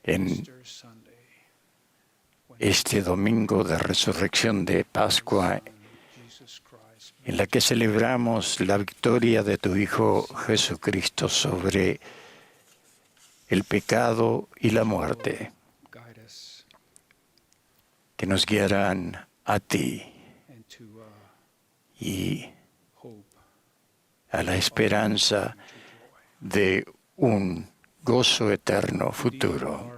en este domingo de resurrección de Pascua, en la que celebramos la victoria de tu Hijo Jesucristo sobre el pecado y la muerte, que nos guiarán a ti y a la esperanza de un gozo eterno futuro.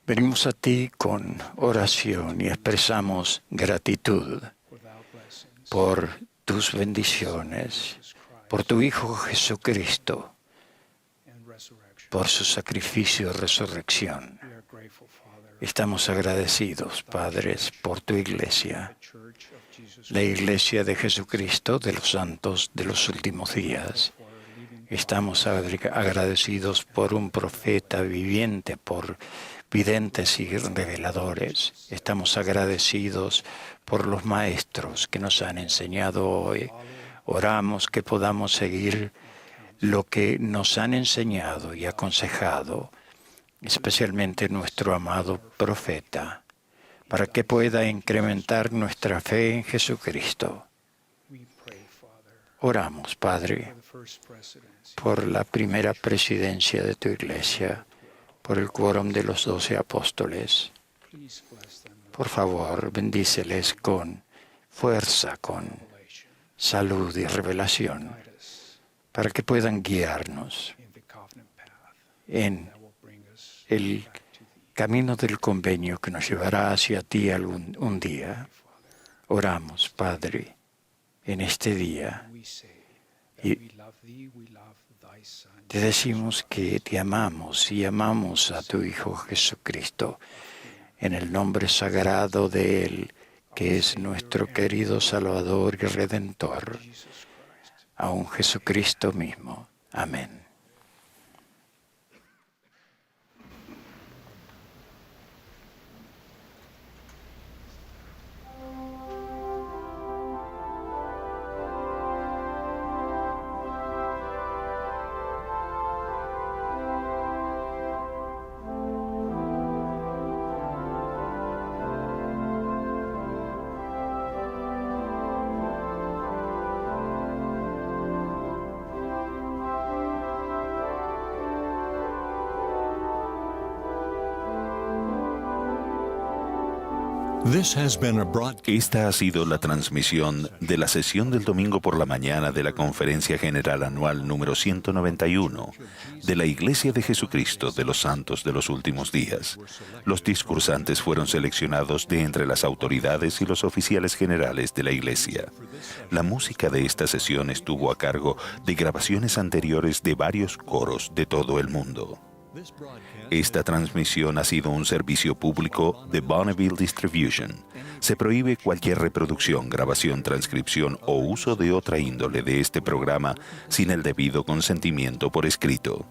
Venimos a ti con oración y expresamos gratitud por tus bendiciones, por tu Hijo Jesucristo, por su sacrificio y resurrección. Estamos agradecidos, padres, por tu iglesia, la iglesia de Jesucristo de los santos de los últimos días. Estamos agradecidos por un profeta viviente, por videntes y reveladores. Estamos agradecidos por los maestros que nos han enseñado hoy. Oramos que podamos seguir lo que nos han enseñado y aconsejado, especialmente nuestro amado profeta, para que pueda incrementar nuestra fe en Jesucristo. Oramos, Padre, por la primera presidencia de tu iglesia, por el quórum de los 12 apóstoles. Por favor, bendíceles con fuerza, con salud y revelación, para que puedan guiarnos en el camino del convenio que nos llevará hacia ti un día. Oramos, Padre, en este día y te decimos que te amamos y amamos a tu Hijo Jesucristo en el nombre sagrado de Él, que es nuestro querido Salvador y Redentor, a un Jesucristo mismo. Amén. Esta ha sido la transmisión de la sesión del domingo por la mañana de la Conferencia General Anual número 191 de la Iglesia de Jesucristo de los Santos de los Últimos Días. Los discursantes fueron seleccionados de entre las autoridades y los oficiales generales de la Iglesia. La música de esta sesión estuvo a cargo de grabaciones anteriores de varios coros de todo el mundo. Esta transmisión ha sido un servicio público de Bonneville Distribution. Se prohíbe cualquier reproducción, grabación, transcripción o uso de otra índole de este programa sin el debido consentimiento por escrito.